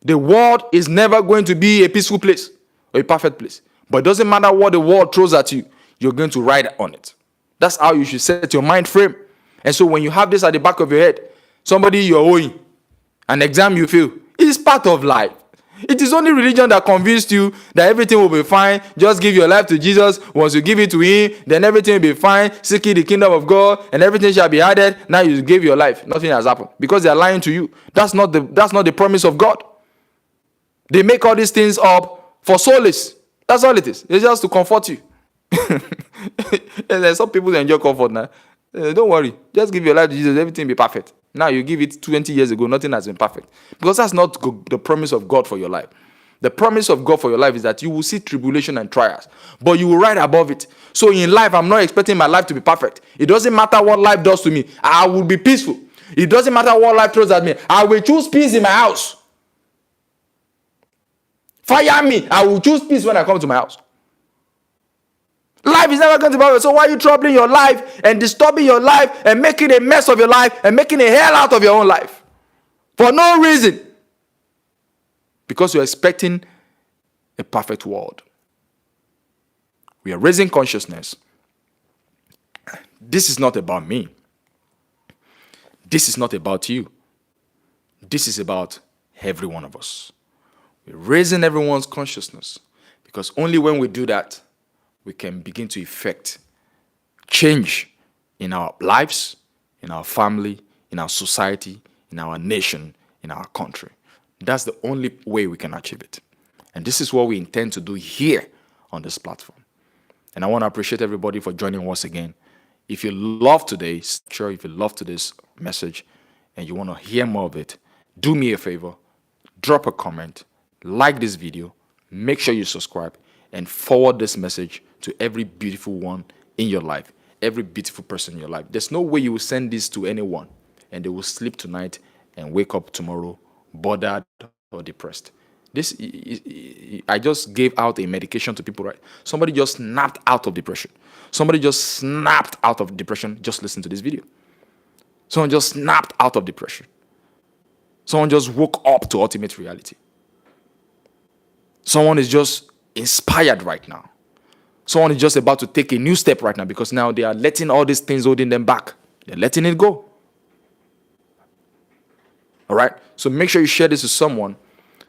The world is never going to be a peaceful place or a perfect place. But it doesn't matter what the world throws at you. You're going to ride on it. That's how you should set your mind frame. And so when you have this at the back of your head, somebody you're owing, an exam you fail, it's part of life. It is only religion that convinced you that everything will be fine. Just give your life to Jesus. Once you give it to him, then everything will be fine. Seek ye the kingdom of God, and everything shall be added. Now you gave your life. Nothing has happened. Because they are lying to you. That's not the promise of God. They make all these things up for solace. That's all it is. It's just to comfort you. And some people enjoy comfort now. Don't worry. Just give your life to Jesus. Everything will be perfect. Now you give it 20 years ago, nothing has been perfect. Because that's not the promise of God for your life. The promise of God for your life is that you will see tribulation and trials, but you will ride above it. So in life, I'm not expecting my life to be perfect. It doesn't matter what life does to me. I will be peaceful. It doesn't matter what life throws at me. I will choose peace in my house. Fire me. I will choose peace when I come to my house. Life is never going to be perfect. So why are you troubling your life and disturbing your life and making a mess of your life and making a hell out of your own life? For no reason. Because you're expecting a perfect world. We are raising consciousness. This is not about me. This is not about you. This is about every one of us. We're raising everyone's consciousness, because only when we do that, we can begin to effect change in our lives, in our family, in our society, in our nation, in our country. That's the only way we can achieve it. And this is what we intend to do here on this platform. And I want to appreciate everybody for joining once again. If you love today's lecture, if you love today's message, and you want to hear more of it, do me a favor, drop a comment, like this video, make sure you subscribe, and forward this message to every beautiful one in your life, every beautiful person in your life. There's no way you will send this to anyone and they will sleep tonight and wake up tomorrow bothered or depressed. This, I just gave out a medication to people, right? Somebody just snapped out of depression. Somebody just snapped out of depression. Just listen to this video. Someone just snapped out of depression. Someone just woke up to ultimate reality. Someone is just inspired right now. Someone is just about to take a new step right now, because now they are letting all these things holding them back. They're letting it go. All right? So make sure you share this with someone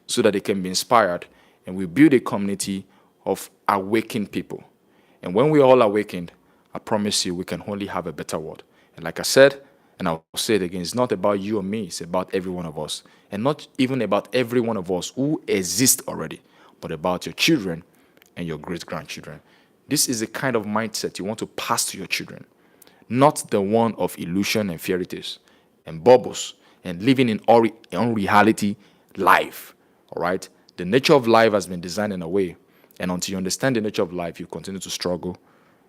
so that they can be inspired, and we build a community of awakened people. And when we all awakened, I promise you we can only have a better world. And like I said, and I'll say it again, it's not about you or me, it's about every one of us. And not even about every one of us who exist already, but about your children and your great-grandchildren. This is the kind of mindset you want to pass to your children, not the one of illusion and fairy tales and bubbles and living in unreality life. All right? The nature of life has been designed in a way, and until you understand the nature of life, you continue to struggle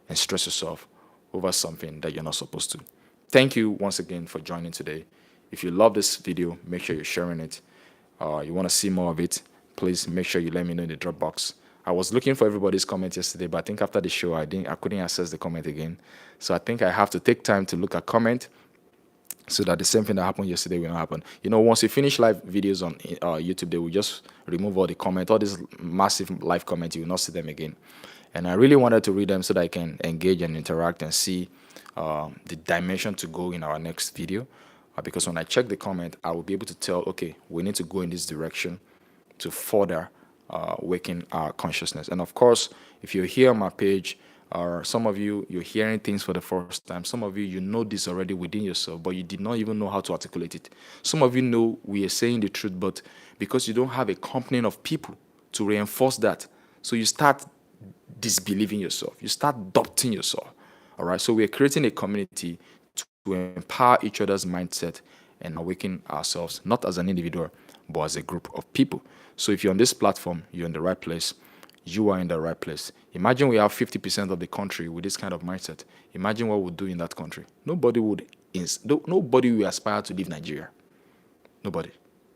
and stress yourself over something that you're not supposed to. Thank you once again for joining today. If you love this video, make sure you're sharing it. You want to see more of it, please make sure you let me know in the drop box. I was looking for everybody's comment yesterday, but I think after the show, I couldn't access the comment again. So I think I have to take time to look at comment so that the same thing that happened yesterday will not happen. You know, once you finish live videos on YouTube, they will just remove all the comments, all these massive live comments. You will not see them again. And I really wanted to read them so that I can engage and interact and see the dimension to go in our next video. Because when I check the comment, I will be able to tell, okay, we need to go in this direction to further awaken our consciousness. And of course, if you're here on my page, or some of you, you're hearing things for the first time. Some of you, you know this already within yourself, but you did not even know how to articulate it. Some of you know we are saying the truth, but because you don't have a company of people to reinforce that, so you start disbelieving yourself. You start doubting yourself. All right. So we're creating a community to empower each other's mindset and awaken ourselves, not as an individual, but as a group of people. So if you're on this platform, you're in the right place. You are in the right place. Imagine we have 50% of the country with this kind of mindset. Imagine what we'll do in that country. Nobody will aspire to leave Nigeria. Nobody.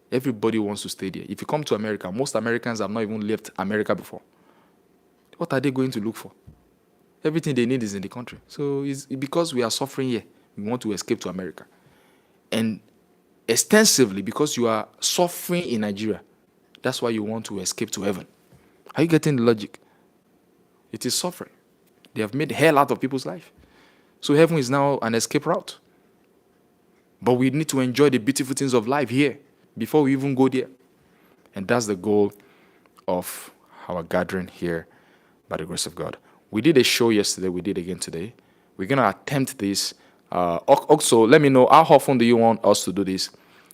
Everybody wants to stay there. If you come to America, most Americans have not even left America before. What are they going to look for? Everything they need is in the country. So it's because we are suffering here, we want to escape to America. And extensively, because you are suffering in Nigeria, that's why you want to escape to heaven. Are you getting the logic? It is suffering. They have made hell out of people's life. So heaven is now an escape route. But we need to enjoy the beautiful things of life here before we even go there. And that's the goal of our gathering here by the grace of God. We did a show yesterday. We did again today. We're going to attempt this. Also, let me know, how often do you want us to do this?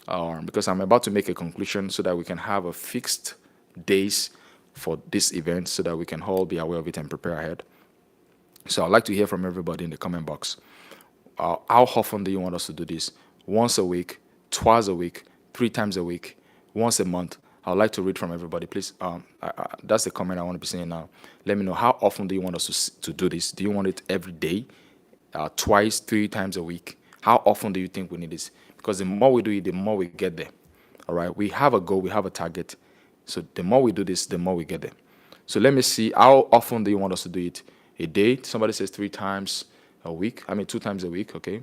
Because I'm about to make a conclusion so that we can have a fixed days for this event so that we can all be aware of it and prepare ahead. So I'd like to hear from everybody in the comment box. How often do you want us to do this? Once a week, twice a week, 3 times a week, once a month? I'd like to read from everybody. Please, that's the comment I want to be saying now. Let me know, how often do you want us to do this? Do you want it every day, twice, 3 times a week? How often do you think we need this? Because the more we do it, the more we get there. All right, we have a goal, we have a target. So the more we do this, the more we get there. So let me see, how often do you want us to do it? A day? Somebody says 3 times a week. 2 times a week, okay?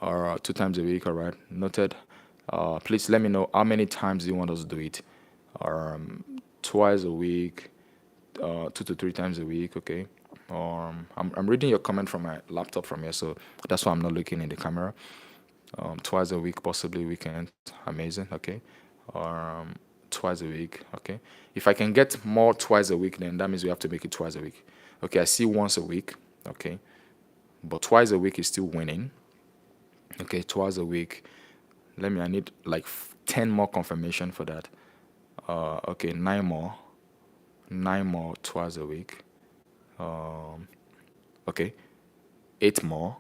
Or 2 times a week, all right, noted. Please let me know, how many times do you want us to do it? Or twice a week, 2 to 3 times a week, okay? I'm reading your comment from my laptop from here, so that's why I'm not looking in the camera. Twice a week, possibly weekend, amazing, okay? Or twice a week. Okay. If I can get more twice a week, then that means we have to make it twice a week. Okay, I see once a week. Okay. But twice a week is still winning. Okay, twice a week. I need like 10 more confirmation for that. Okay, 9 more. 9 more twice a week. Okay, 8 more.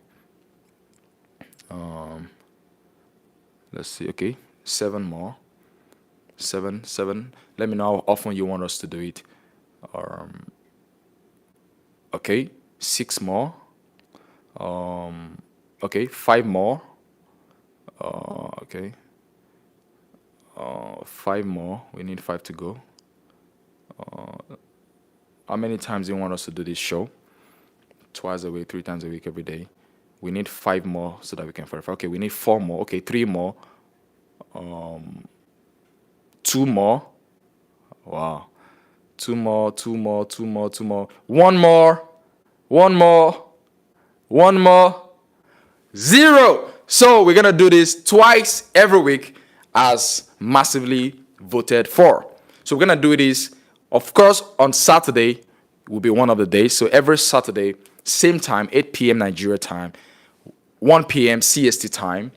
Let's see. Okay, 7 more. 7. Let me know how often you want us to do it. Okay, 6 more. Okay, 5 more. Okay, 5 more. We need 5 to go. How many times do you want us to do this show? Twice a week, 3 times a week, every day. We need 5 more so that we can verify. Okay, we need 4 more. Okay, 3 more. 2 more. Wow. 2 more, 2 more, 2 more, 2 more. 1 more. 1 more. 1 more. 0. So we're going to do this twice every week as massively voted for. So we're going to do this, of course, on Saturday will be one of the days. So every Saturday, same time, 8 p.m. Nigeria time, 1 p.m. CST time.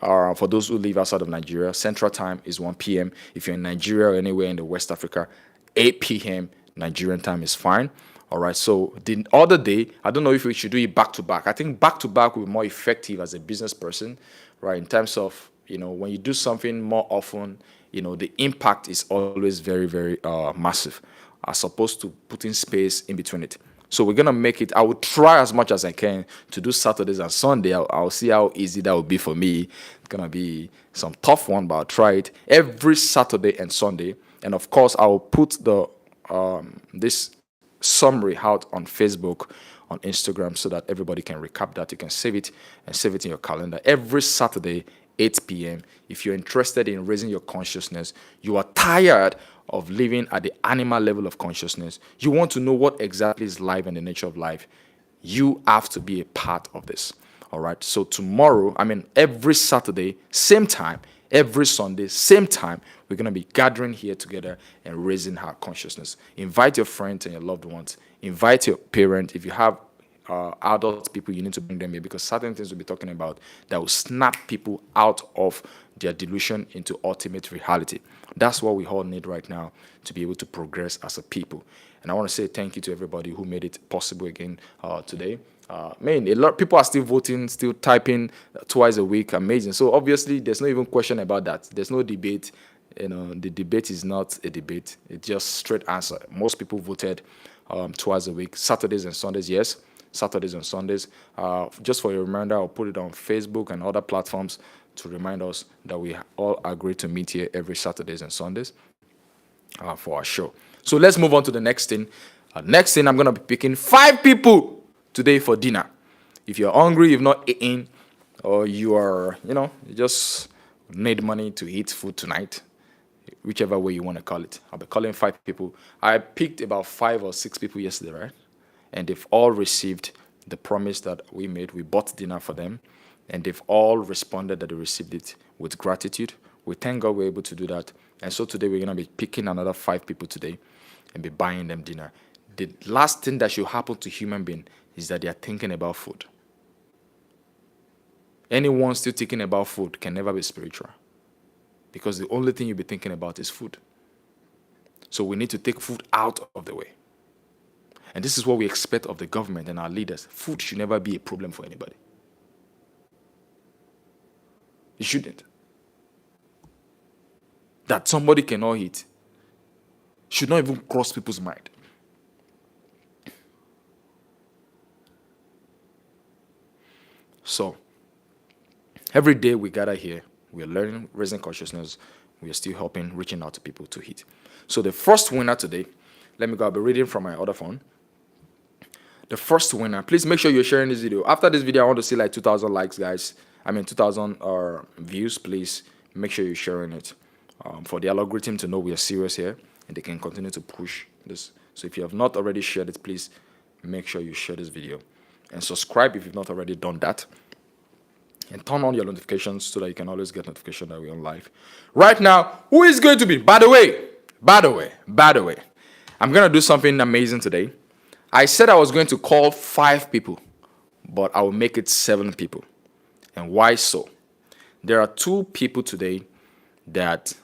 For those who live outside of Nigeria, Central time is 1 p.m. If you're in Nigeria or anywhere in the West Africa, 8 p.m. Nigerian time is fine. All right. So the other day, I don't know if we should do it back to back. I think back to back will be more effective as a business person, right? In terms of, when you do something more often, the impact is always very, very massive, as opposed to putting space in between it. So we're gonna make it. I will try as much as I can to do Saturdays and Sunday. I'll see how easy that will be for me. It's gonna be some tough one, but I'll try it every Saturday and Sunday. And of course, I will put the this summary out on Facebook, on Instagram, so that everybody can recap that. You can save it and save it in your calendar every Saturday, 8 p.m. If you're interested in raising your consciousness, you are tired of living at the animal level of consciousness, you want to know what exactly is life and the nature of life, you have to be a part of this. All right. So tomorrow, every Saturday, same time, every Sunday, same time, we're going to be gathering here together and raising our consciousness. Invite your friends and your loved ones. Invite your parent. If you have adult people, you need to bring them here, because certain things we'll be talking about that will snap people out of their delusion into ultimate reality. That's what we all need right now to be able to progress as a people. And I want to say thank you to everybody who made it possible again today. A lot of people are still voting, still typing twice a week. Amazing. So obviously, there's no even question about that. There's no debate. The debate is not a debate. It's just straight answer. Most people voted twice a week, Saturdays and Sundays. Yes, Saturdays and Sundays. Just for your reminder, I'll put it on Facebook and other platforms to remind us that we all agree to meet here every Saturdays and Sundays for our show. So let's move on to the next thing. Next thing, I'm going to be picking 5 people today for dinner. If you're hungry, you've not eaten, or you are, you just need money to eat food tonight, whichever way you want to call it, I'll be calling 5 people. I picked about 5 or 6 people yesterday, right? And they've all received the promise that we made. We bought dinner for them, and they've all responded that they received it with gratitude. We thank God we're able to do that. And so today we're going to be picking another 5 people today and be buying them dinner. The last thing that should happen to human being is that they are thinking about food. Anyone still thinking about food can never be spiritual, because the only thing you'll be thinking about is food. So we need to take food out of the way. And this is what we expect of the government and our leaders. Food should never be a problem for anybody. It shouldn't. That somebody cannot eat should not even cross people's mind. So, every day we gather here, we are learning, raising consciousness, we are still helping, reaching out to people to eat. So the first winner today, let me go, I'll be reading from my other phone. The first winner, please make sure you're sharing this video. After this video, I want to see like 2,000 likes, guys. 2,000 views, please. Make sure you're sharing it for the algorithm to know we are serious here, and they can continue to push this. So if you have not already shared it, please make sure you share this video. And subscribe if you've not already done that. And turn on your notifications so that you can always get notification that we're on live. Right now, who is going to be? By the way, By the way, I'm gonna do something amazing today. I said I was going to call 5 people, but I will make it 7 people. And why so? There are 2 people today that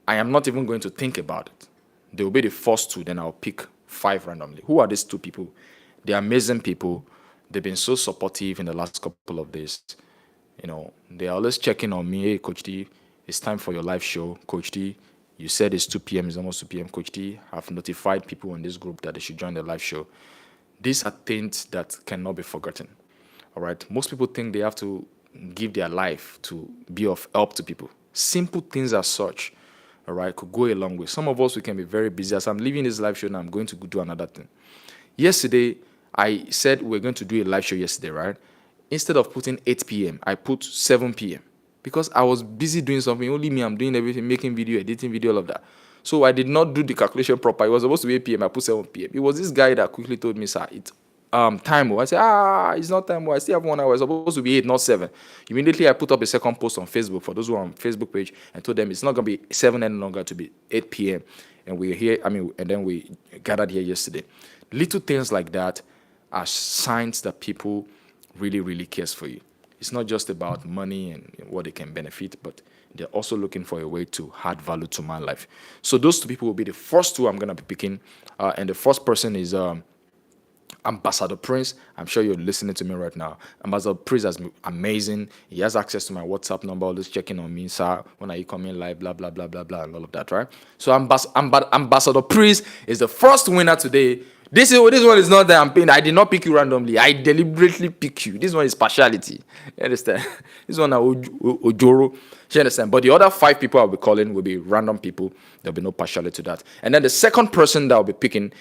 I am not even going to think about it. They will be the first 2, then I'll pick 5 randomly. Who are these 2 people? They're amazing people. They've been so supportive in the last couple of days. They're always checking on me. Hey, Coach D, it's time for your live show. Coach D, you said it's 2 p.m., it's almost 2 p.m. Coach D, I've notified people in this group that they should join the live show. These are things that cannot be forgotten. All right. Most people think they have to give their life to be of help to people. Simple things as such, all right, could go a long way. Some of us, we can be very busy. As I'm leaving this live show now, I'm going to go do another thing. Yesterday, I said we're going to do a live show yesterday, right? Instead of putting 8 p.m., I put 7 p.m. because I was busy doing something. Only me, I'm doing everything, making video, editing video, all of that. So I did not do the calculation proper. It was supposed to be 8 p.m. I put 7 p.m. It was this guy that quickly told me, sir, it's time. I said, it's not time. I still have 1 hour. It's supposed to be 8, not 7. Immediately, I put up a second post on Facebook for those who are on Facebook page and told them it's not going to be 7 any longer, to be 8 p.m. And we're here. And then we gathered here yesterday. Little things like that are signs that people really, really cares for you. It's not just about money and what they can benefit, but they're also looking for a way to add value to my life. So those 2 people will be the first 2 I'm going to be picking. And the first person is Ambassador Prince. I'm sure you're listening to me right now. Ambassador Prince is amazing. He has access to my WhatsApp number, always checking on me, sir, when are you coming live, blah, blah, blah, blah, blah, and all of that, right? So Ambassador Prince is the first winner today. This one is not that I'm paying. I did not pick you randomly. I deliberately pick you. This one is partiality. You understand? This one is Ojoro. You understand? But the other 5 people I'll be calling will be random people. There'll be no partiality to that. And then the second person that I'll be picking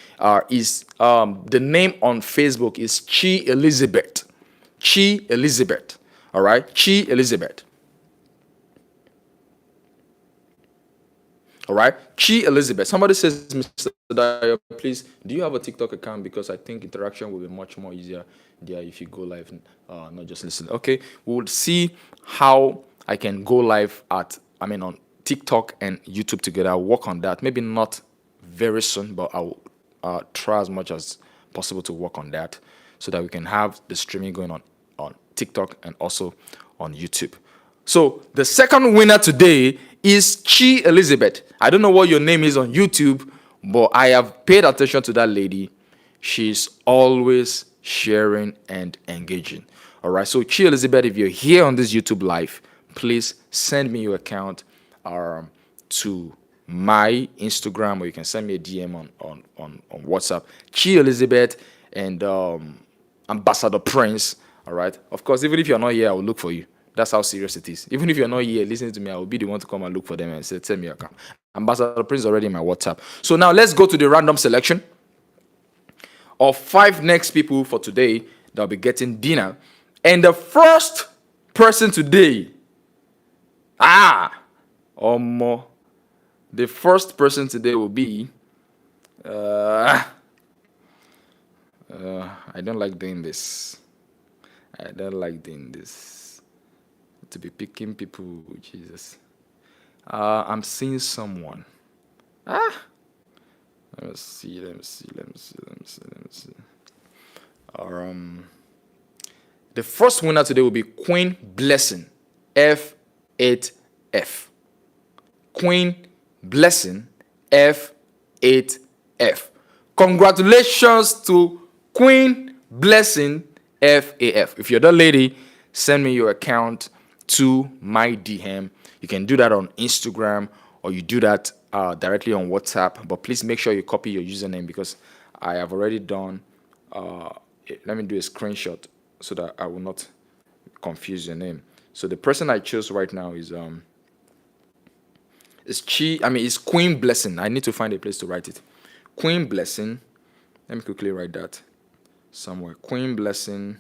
is the name on Facebook is Chi Elizabeth. Chi Elizabeth. All right? Chi Elizabeth. All right, Chi Elizabeth. Somebody says, Mr. Dayo, please, do you have a TikTok account? Because I think interaction will be much more easier there if you go live, not just listen. Okay, we'll see how I can go live on TikTok and YouTube together. I'll work on that. Maybe not very soon, but I'll try as much as possible to work on that so that we can have the streaming going on TikTok and also on YouTube. So the second winner today is Chi Elizabeth. I don't know what your name is on YouTube, but I have paid attention to that lady. She's always sharing and engaging. All right. So Chi Elizabeth, if you're here on this YouTube live, please send me your account to my Instagram, or you can send me a DM on WhatsApp. Chi Elizabeth and Ambassador Prince. All right. Of course, even if you're not here, I will look for you. That's how serious it is. Even if you're not here listening to me, I will be the one to come and look for them and say, send me your account. Ambassador Prince is already in my WhatsApp. So now let's go to the random selection of 5 next people for today that will be getting dinner. And the first person today, the first person today will be, I don't like doing this. To be picking people, Jesus. I'm seeing someone. Let me see. The first winner today will be Queen Blessing, F8F. Queen Blessing, F8F. Congratulations to Queen Blessing, F8F. If you're that lady, send me your account to my DM. You can do that on Instagram, or you do that directly on WhatsApp. But please make sure you copy your username, because I have already done. Let me do a screenshot so that I will not confuse your name. So the person I chose right now is Queen Blessing. I need to find a place to write it. Queen Blessing. Let me quickly write that somewhere. Queen Blessing.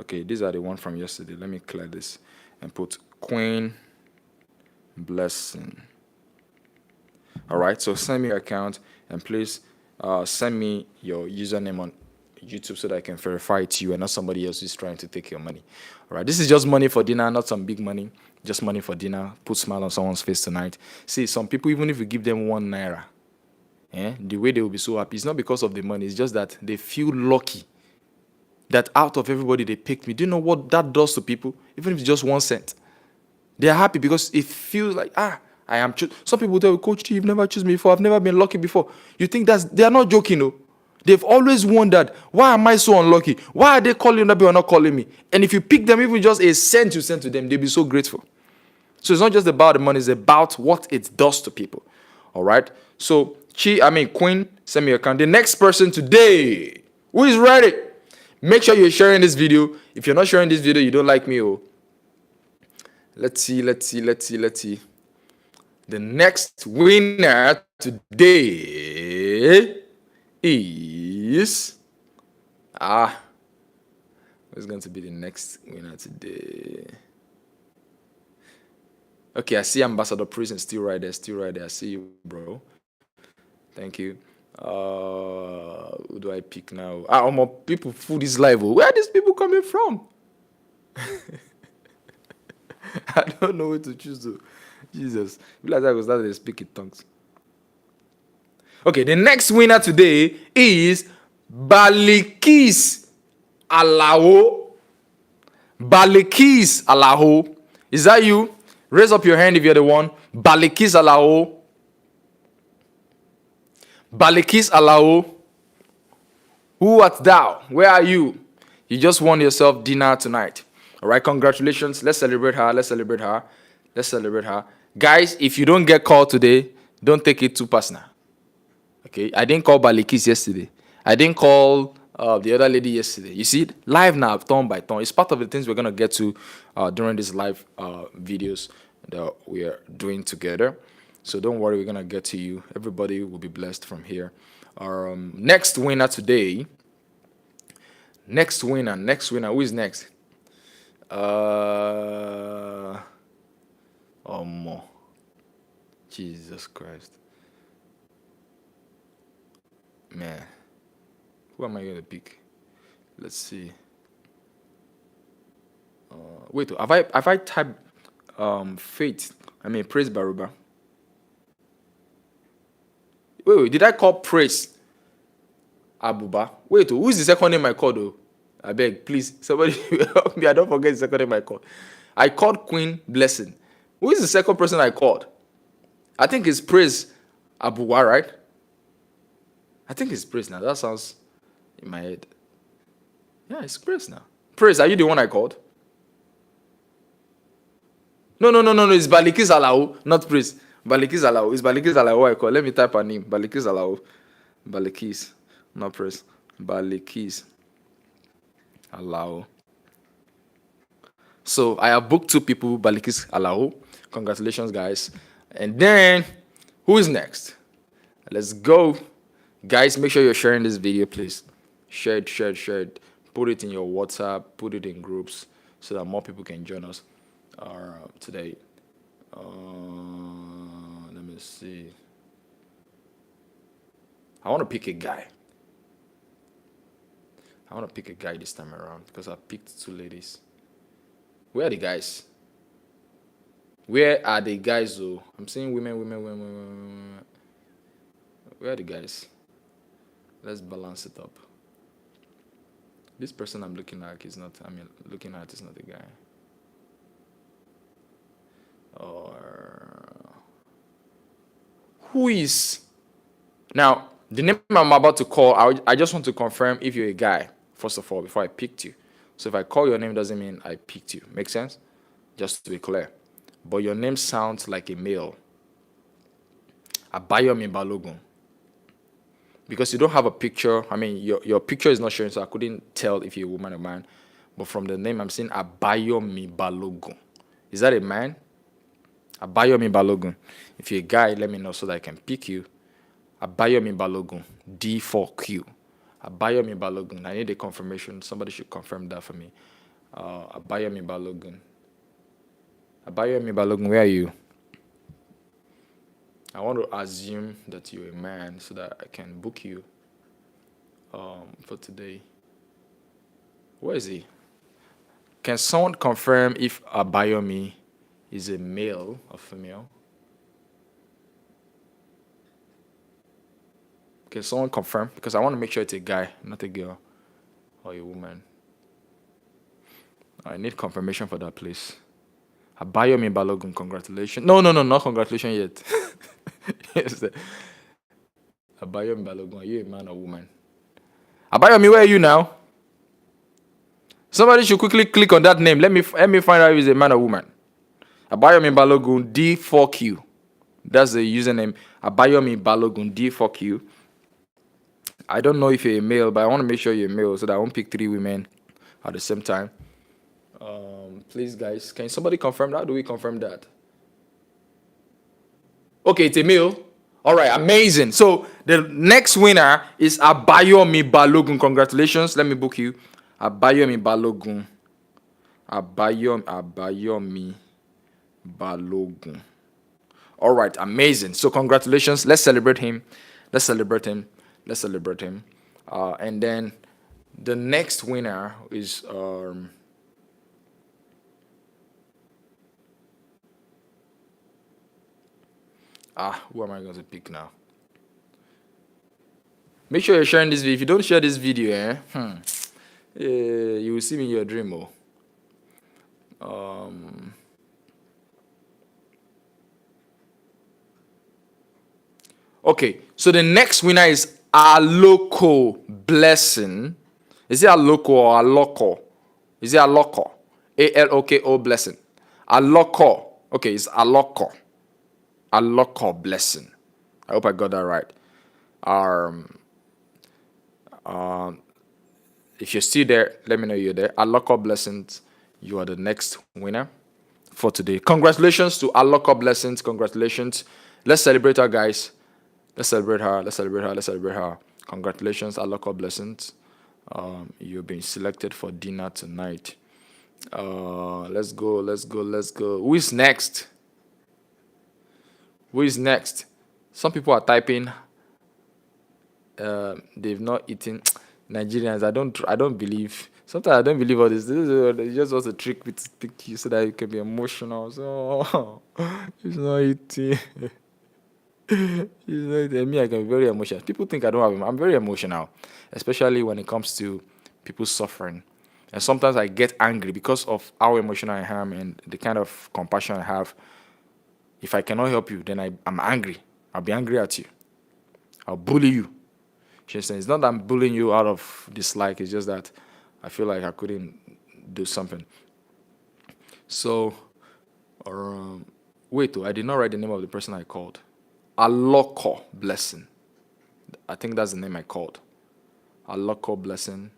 Okay, these are the one from yesterday. Let me clear this and put Queen Blessing. All right, so send me your account, and please send me your username on YouTube so that I can verify it to you and not somebody else who's trying to take your money. All right, this is just money for dinner, not some big money. Just money for dinner. Put smile on someone's face tonight. See, some people, even if you give them 1 naira, the way they will be so happy, it's not because of the money. It's just that they feel lucky that out of everybody they picked me. Do you know what that does to people? Even if it's just 1 cent, they are happy because it feels like I am. Some people tell you, Coach T, you've never chosen me before. I've never been lucky before. You think they are not joking, no? They've always wondered, why am I so unlucky? Why are they calling me or not calling me? And if you pick them, even just a cent you send to them, they'll be so grateful. So it's not just about the money, it's about what it does to people. All right. So Queen, send me your account. The next person today, who is ready? Make sure you're sharing this video. If you're not sharing this video, you don't like me. Oh. Let's see. The next winner today is who's going to be the next winner today? Okay, I see Ambassador Prison still right there. I see you, bro. Thank you. Who do I pick now? More people food is live. Where are these people coming from? I don't know what to choose to. Jesus. Like I was started to speak in tongues. Okay, the next winner today is Balikis Alao. Balikis Alao. Is that you? Raise up your hand if you're the one. Balikis Alao. Balikis Alao. Who art thou? Where are you? You just won yourself dinner tonight. All right, congratulations. Let's celebrate her. Guys, if you don't get called today, don't take it too personal. Okay, I didn't call Balikis yesterday. I didn't call the other lady yesterday. You see, live now, turn by turn. It's part of the things we're going to get to during these live videos that we are doing together. So don't worry, we're going to get to you. Everybody will be blessed from here. Our next winner today. Next winner. Who is next? More. Jesus Christ. Man. Who am I going to pick? Let's see. Wait, have I typed Faith? Praise Baruba. Wait, did I call Praise Abuba? Wait, who is the second name I called though? I beg, please, somebody help me. I don't forget the second name I called. I called Queen Blessing. Who is the second person I called? I think it's Praise Abuwa, right? I think it's Praise now. That sounds in my head. Yeah, it's Praise now. Praise, are you the one I called? No. It's Balikis Alao, not Praise. Balikis Alao. It's Balikis Alao I call. Let me type her name. Balikis Alao. Balikis, not Praise. Balikis Alao. So I have booked 2 people, Balikis Alao. Congratulations, guys. And then, who is next? Let's go. Guys, make sure you're sharing this video, please. Share it. Put it in your WhatsApp. Put it in groups so that more people can join us today. Let me see. I want to pick a guy. This time around because I picked 2 ladies. Where are the guys? Though? I'm seeing women. Where are the guys? Let's balance it up. This person I'm looking at is not the guy. Or who is? Now, the name I'm about to call, I just want to confirm if you're a guy, first of all, before I picked you. So if I call your name, doesn't mean I picked you. Make sense? Just to be clear. But your name sounds like a male. Abayomi Balogun. Because you don't have a picture. Your picture is not showing, so I couldn't tell if you're a woman or man. But from the name, I'm seeing Abayomi Balogun. Is that a man? Abayomi Balogun. If you're a guy, let me know so that I can pick you. Abayomi Balogun. D4Q. Abayomi Balogun. I need a confirmation. Somebody should confirm that for me. Abayomi Balogun. Abayomi Balogun, where are you? I want to assume that you're a man so that I can book you. for today. Where is he? Can someone confirm if Abayomi is a male or female? Can someone confirm? Because I want to make sure it's a guy, not a girl or a woman. I need confirmation for that, please. Abayomi Balogun, congratulations. No, not congratulations yet. Yes, Abayomi Balogun, are you a man or woman? Abayomi, where are you now? Somebody should quickly click on that name. Let me find out if he's a man or woman. Abayomi Balogun D4Q. That's the username. Abayomi Balogun D4Q. I don't know if you're a male, but I want to make sure you're a male so that I won't pick 3 women at the same time. Please, guys, can somebody confirm that? How do we confirm that? Okay, it's a male. All right, amazing. So the next winner is Abayomi Balogun. Congratulations. Let me book you. Abayomi Balogun. Abayomi Balogun. All right, amazing. So congratulations. Let's celebrate him. And then the next winner is who am I going to pick now? Make sure you're sharing this video. If you don't share this video, you will see me in your dream. Okay, so the next winner is Aloko Blessing. Is it Aloko or Aloko? Is it Aloko? Aloko Blessing. Aloko. Okay, it's Aloko. Aloko Blessing. I hope I got that right. If you're still there, let me know you're there. Aloko Blessings, you are the next winner for today. Congratulations to Aloko Blessings. Congratulations. Let's celebrate her, guys. Let's celebrate her. Congratulations, Aloko Blessings. You've been selected for dinner tonight. Let's go. Who is next? Some people are typing. They've not eaten. Nigerians, I don't believe. Sometimes I don't believe all this. It's just was a trick with you so that you can be emotional. So he's not eating. Me, I can be very emotional. People think I don't have. I'm very emotional, especially when it comes to people suffering. And sometimes I get angry because of how emotional I am and the kind of compassion I have. If I cannot help you, then I'm angry. I'll be angry at you. I'll bully you. It's not that I'm bullying you out of dislike. It's just that I feel like I couldn't do something. So, wait, I did not write the name of the person I called. Aloko Blessing. I think that's the name I called. Aloko Blessing.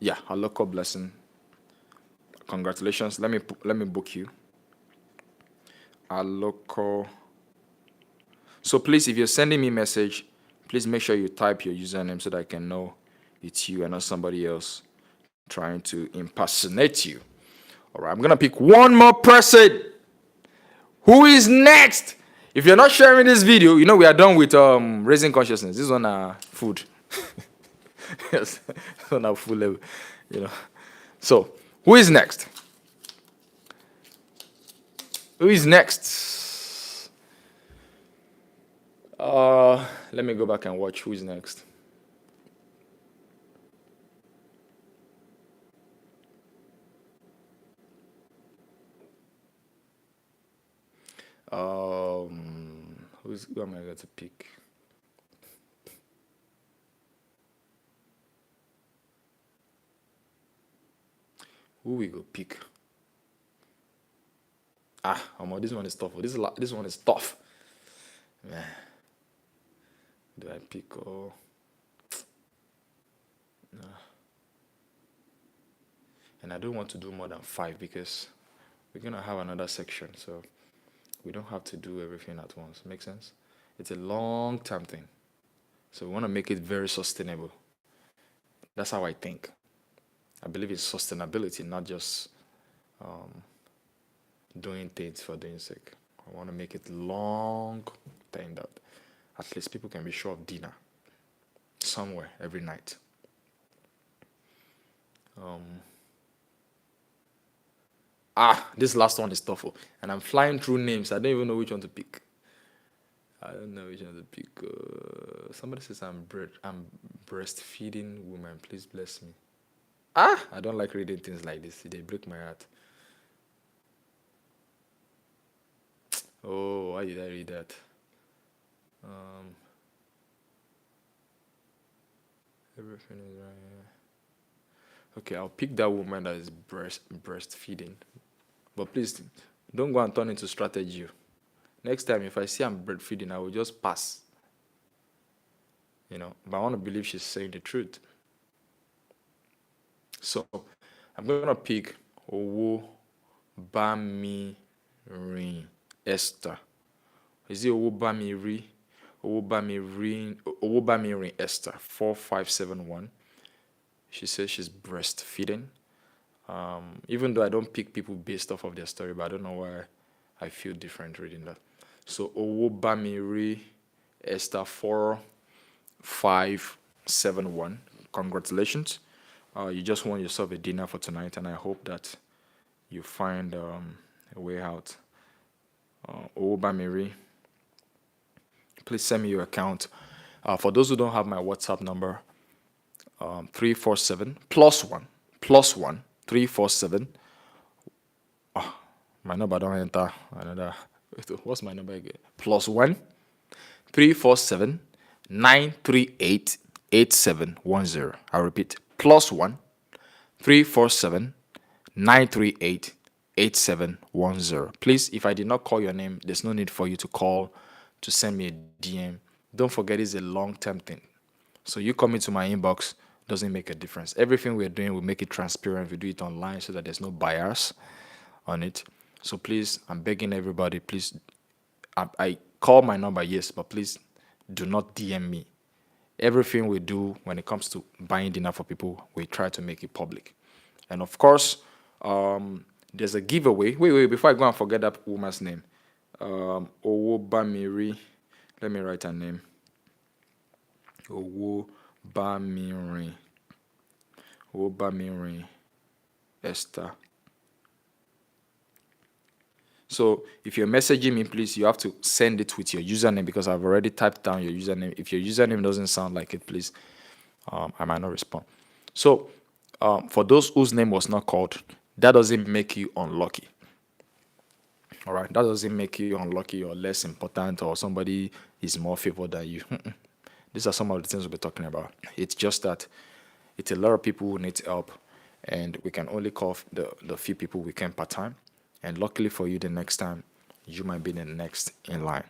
Yeah, Aloko Blessing. Congratulations. Let me book you. Aloko. So please, if you're sending me a message, please make sure you type your username so that I can know it's you and not somebody else trying to impersonate you. All right, I'm going to pick one more person. Who is next? If you're not sharing this video, we are done with raising consciousness. This is on food. Yes, on our food level, So, who is next? Let me go back and watch who is next. Who am I going to pick? Who we go pick? This one is tough. This one is tough. Man. Do I pick or no? And I don't want to do more than 5 because we're gonna have another section, so we don't have to do everything at once. Make sense? It's a long-term thing, so we want to make it very sustainable. That's how I think. I believe in sustainability, not just doing things for doing sake. I want to make it long thing that at least people can be sure of dinner. somewhere every night. This last one is tough, and I'm flying through names. I don't even know which one to pick. I don't know which one to pick. Somebody says I'm breastfeeding woman. Please bless me. I don't like reading things like this. They break my heart. Oh, why did I read that? Um, Everything is right here. Okay, I'll pick that woman that is breastfeeding. But please don't go and turn into strategy. Next time, if I see I'm breastfeeding, I will just pass. But I want to believe she's saying the truth. So I'm gonna pick Owo Bami Rin Esther. Is it Owo Bami Ri? Owo Bami Rin Esther 4571. She says she's breastfeeding. Even though I don't pick people based off of their story, but I don't know why I feel different reading that. So Owo Bami Ri Esther 4571. Congratulations. You just won yourself a dinner for tonight, and I hope that you find a way out. Obamiri, please send me your account. For those who don't have my WhatsApp number, 347 plus one 347. My number don't enter another. What's my number again? +1 347 938 8710. I'll repeat. +1 347 938 8710. Please, if I did not call your name, there's no need for you to call to send me a DM. Don't forget, it's a long-term thing. So you coming to my inbox doesn't make a difference. Everything we're doing, we make it transparent. We do it online so that there's no bias on it. So please, I'm begging everybody, please. I call my number, yes, but please do not DM me. Everything we do when it comes to buying dinner for people, we try to make it public. And of course, there's a giveaway. Wait, before I go and forget that woman's name. Owobamiri. Let me write her name. Owobamiri. Owobamiri Esther. So if you're messaging me, please, you have to send it with your username because I've already typed down your username. If your username doesn't sound like it, please, I might not respond. So for those whose name was not called, that doesn't make you unlucky. All right, that doesn't make you unlucky or less important or somebody is more favored than you. These are some of the things we'll be talking about. It's just that it's a lot of people who need help, and we can only call the few people we can per time. And luckily for you, the next time, you might be the next in line.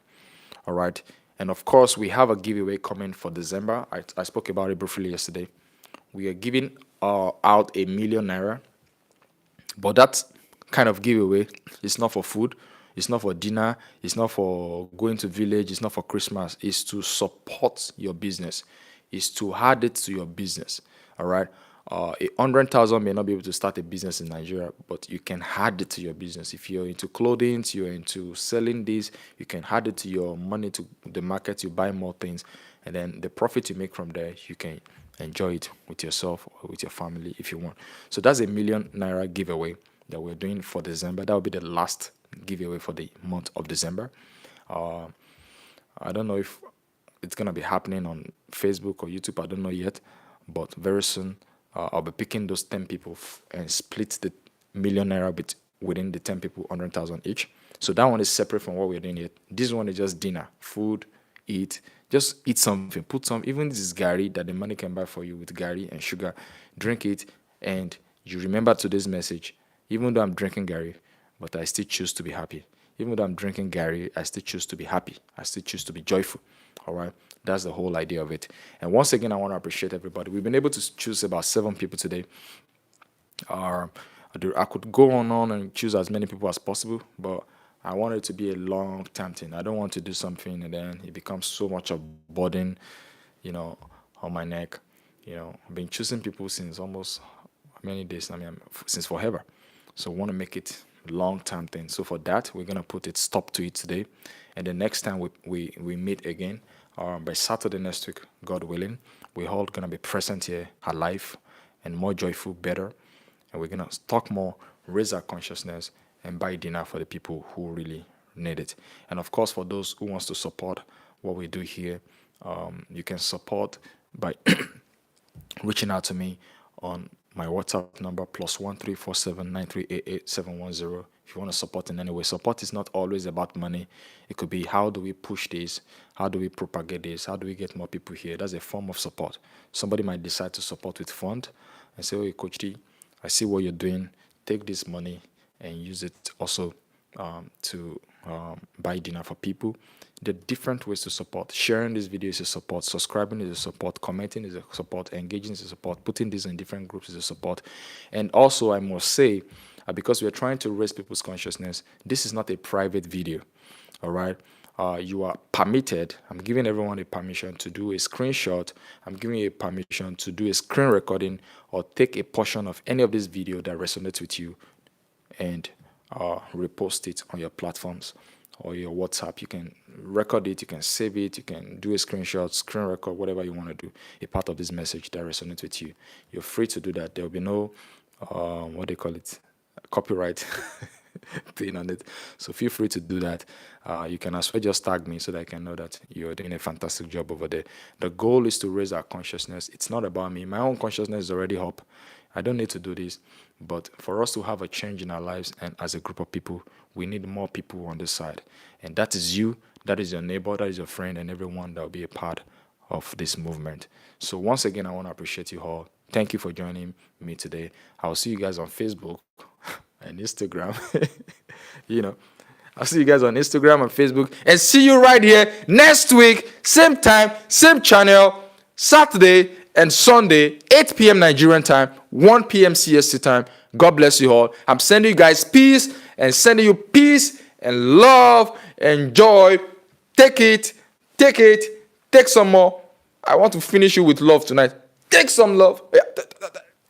All right. And of course, we have a giveaway coming for December. I spoke about it briefly yesterday. We are giving out ₦1,000,000. But that kind of giveaway is not for food. It's not for dinner. It's not for going to village. It's not for Christmas. It's to support your business. It's to add it to your business. All right. 100,000 may not be able to start a business in Nigeria, but you can add it to your business. If you're into clothing, you're into selling this, you can add it to your money to the market. You buy more things, and then the profit you make from there, you can enjoy it with yourself or with your family if you want. So that's ₦1,000,000 giveaway that we're doing for December. That will be the last giveaway for the month of December. I don't know if it's gonna be happening on Facebook or YouTube. I don't know yet, but very soon. I'll be picking those 10 people and split the ₦1,000,000 within the 10 people, 100,000 each. So that one is separate from what we're doing here. This one is just dinner, food, eat. Just eat something. Put some, even this is gari that the money can buy for you with gari and sugar. Drink it, and you remember today's message. Even though I'm drinking gari, but I still choose to be happy. Even though I'm drinking gari, I still choose to be happy. I still choose to be joyful. All right. That's the whole idea of it. And once again, I want to appreciate everybody. We've been able to choose about 7 people today. I could go on and choose as many people as possible, but I want it to be a long-term thing. I don't want to do something and then it becomes so much a burden, on my neck. I've been choosing people since almost many days. Since forever. So I want to make it long-term thing. So for that, we're gonna put it stop to it today, and the next time we meet again, by Saturday next week, God willing, we're all going to be present here alive and more joyful, better. And we're going to talk more, raise our consciousness, and buy dinner for the people who really need it. And of course, for those who wants to support what we do here, you can support by reaching out to me on my WhatsApp number +13479388710. If you want to support in any way, support is not always about money. It could be, how do we push this? How do we propagate this? How do we get more people here? That's a form of support. Somebody might decide to support with fund and say, "Oh, Coach T, I see what you're doing. Take this money and use it also to buy dinner for people." There are different ways to support. Sharing this video is a support. Subscribing is a support. Commenting is a support. Engaging is a support. Putting this in different groups is a support. And also, I must say, because we are trying to raise people's consciousness, this is not a private video. All right? You are permitted. I'm giving everyone a permission to do a screenshot. I'm giving you a permission to do a screen recording or take a portion of any of this video that resonates with you and repost it on your platforms or your WhatsApp. You can record it, you can save it, you can do a screenshot, screen record, whatever you want to do, a part of this message that resonates with you. You're free to do that. There will be no, what they call it, copyright thing on it. So feel free to do that. You can as well just tag me so that I can know that you're doing a fantastic job over there. The goal is to raise our consciousness. It's not about me. My own consciousness is already up. I don't need to do this. But for us to have a change in our lives and as a group of people, we need more people on this side. And that is you, that is your neighbor, that is your friend, and everyone that will be a part of this movement. So once again, I want to appreciate you all. Thank you for joining me today. I'll see you guys on Facebook and Instagram. I'll see you guys on Instagram and Facebook. And see you right here next week, same time, same channel, Saturday and Sunday, 8 p.m. Nigerian time, 1 p.m. CST time. God bless you all. I'm sending you guys peace and sending you peace and love and joy. Take it, take some more. I want to finish you with love tonight. Take some love. Yeah,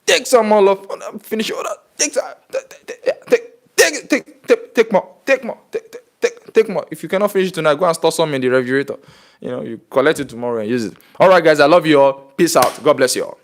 take some more love. Finish it. Take more. Take more. If you cannot finish it tonight, go and store some in the refrigerator. You collect it tomorrow and use it. All right, guys. I love you all. Peace out. God bless you all.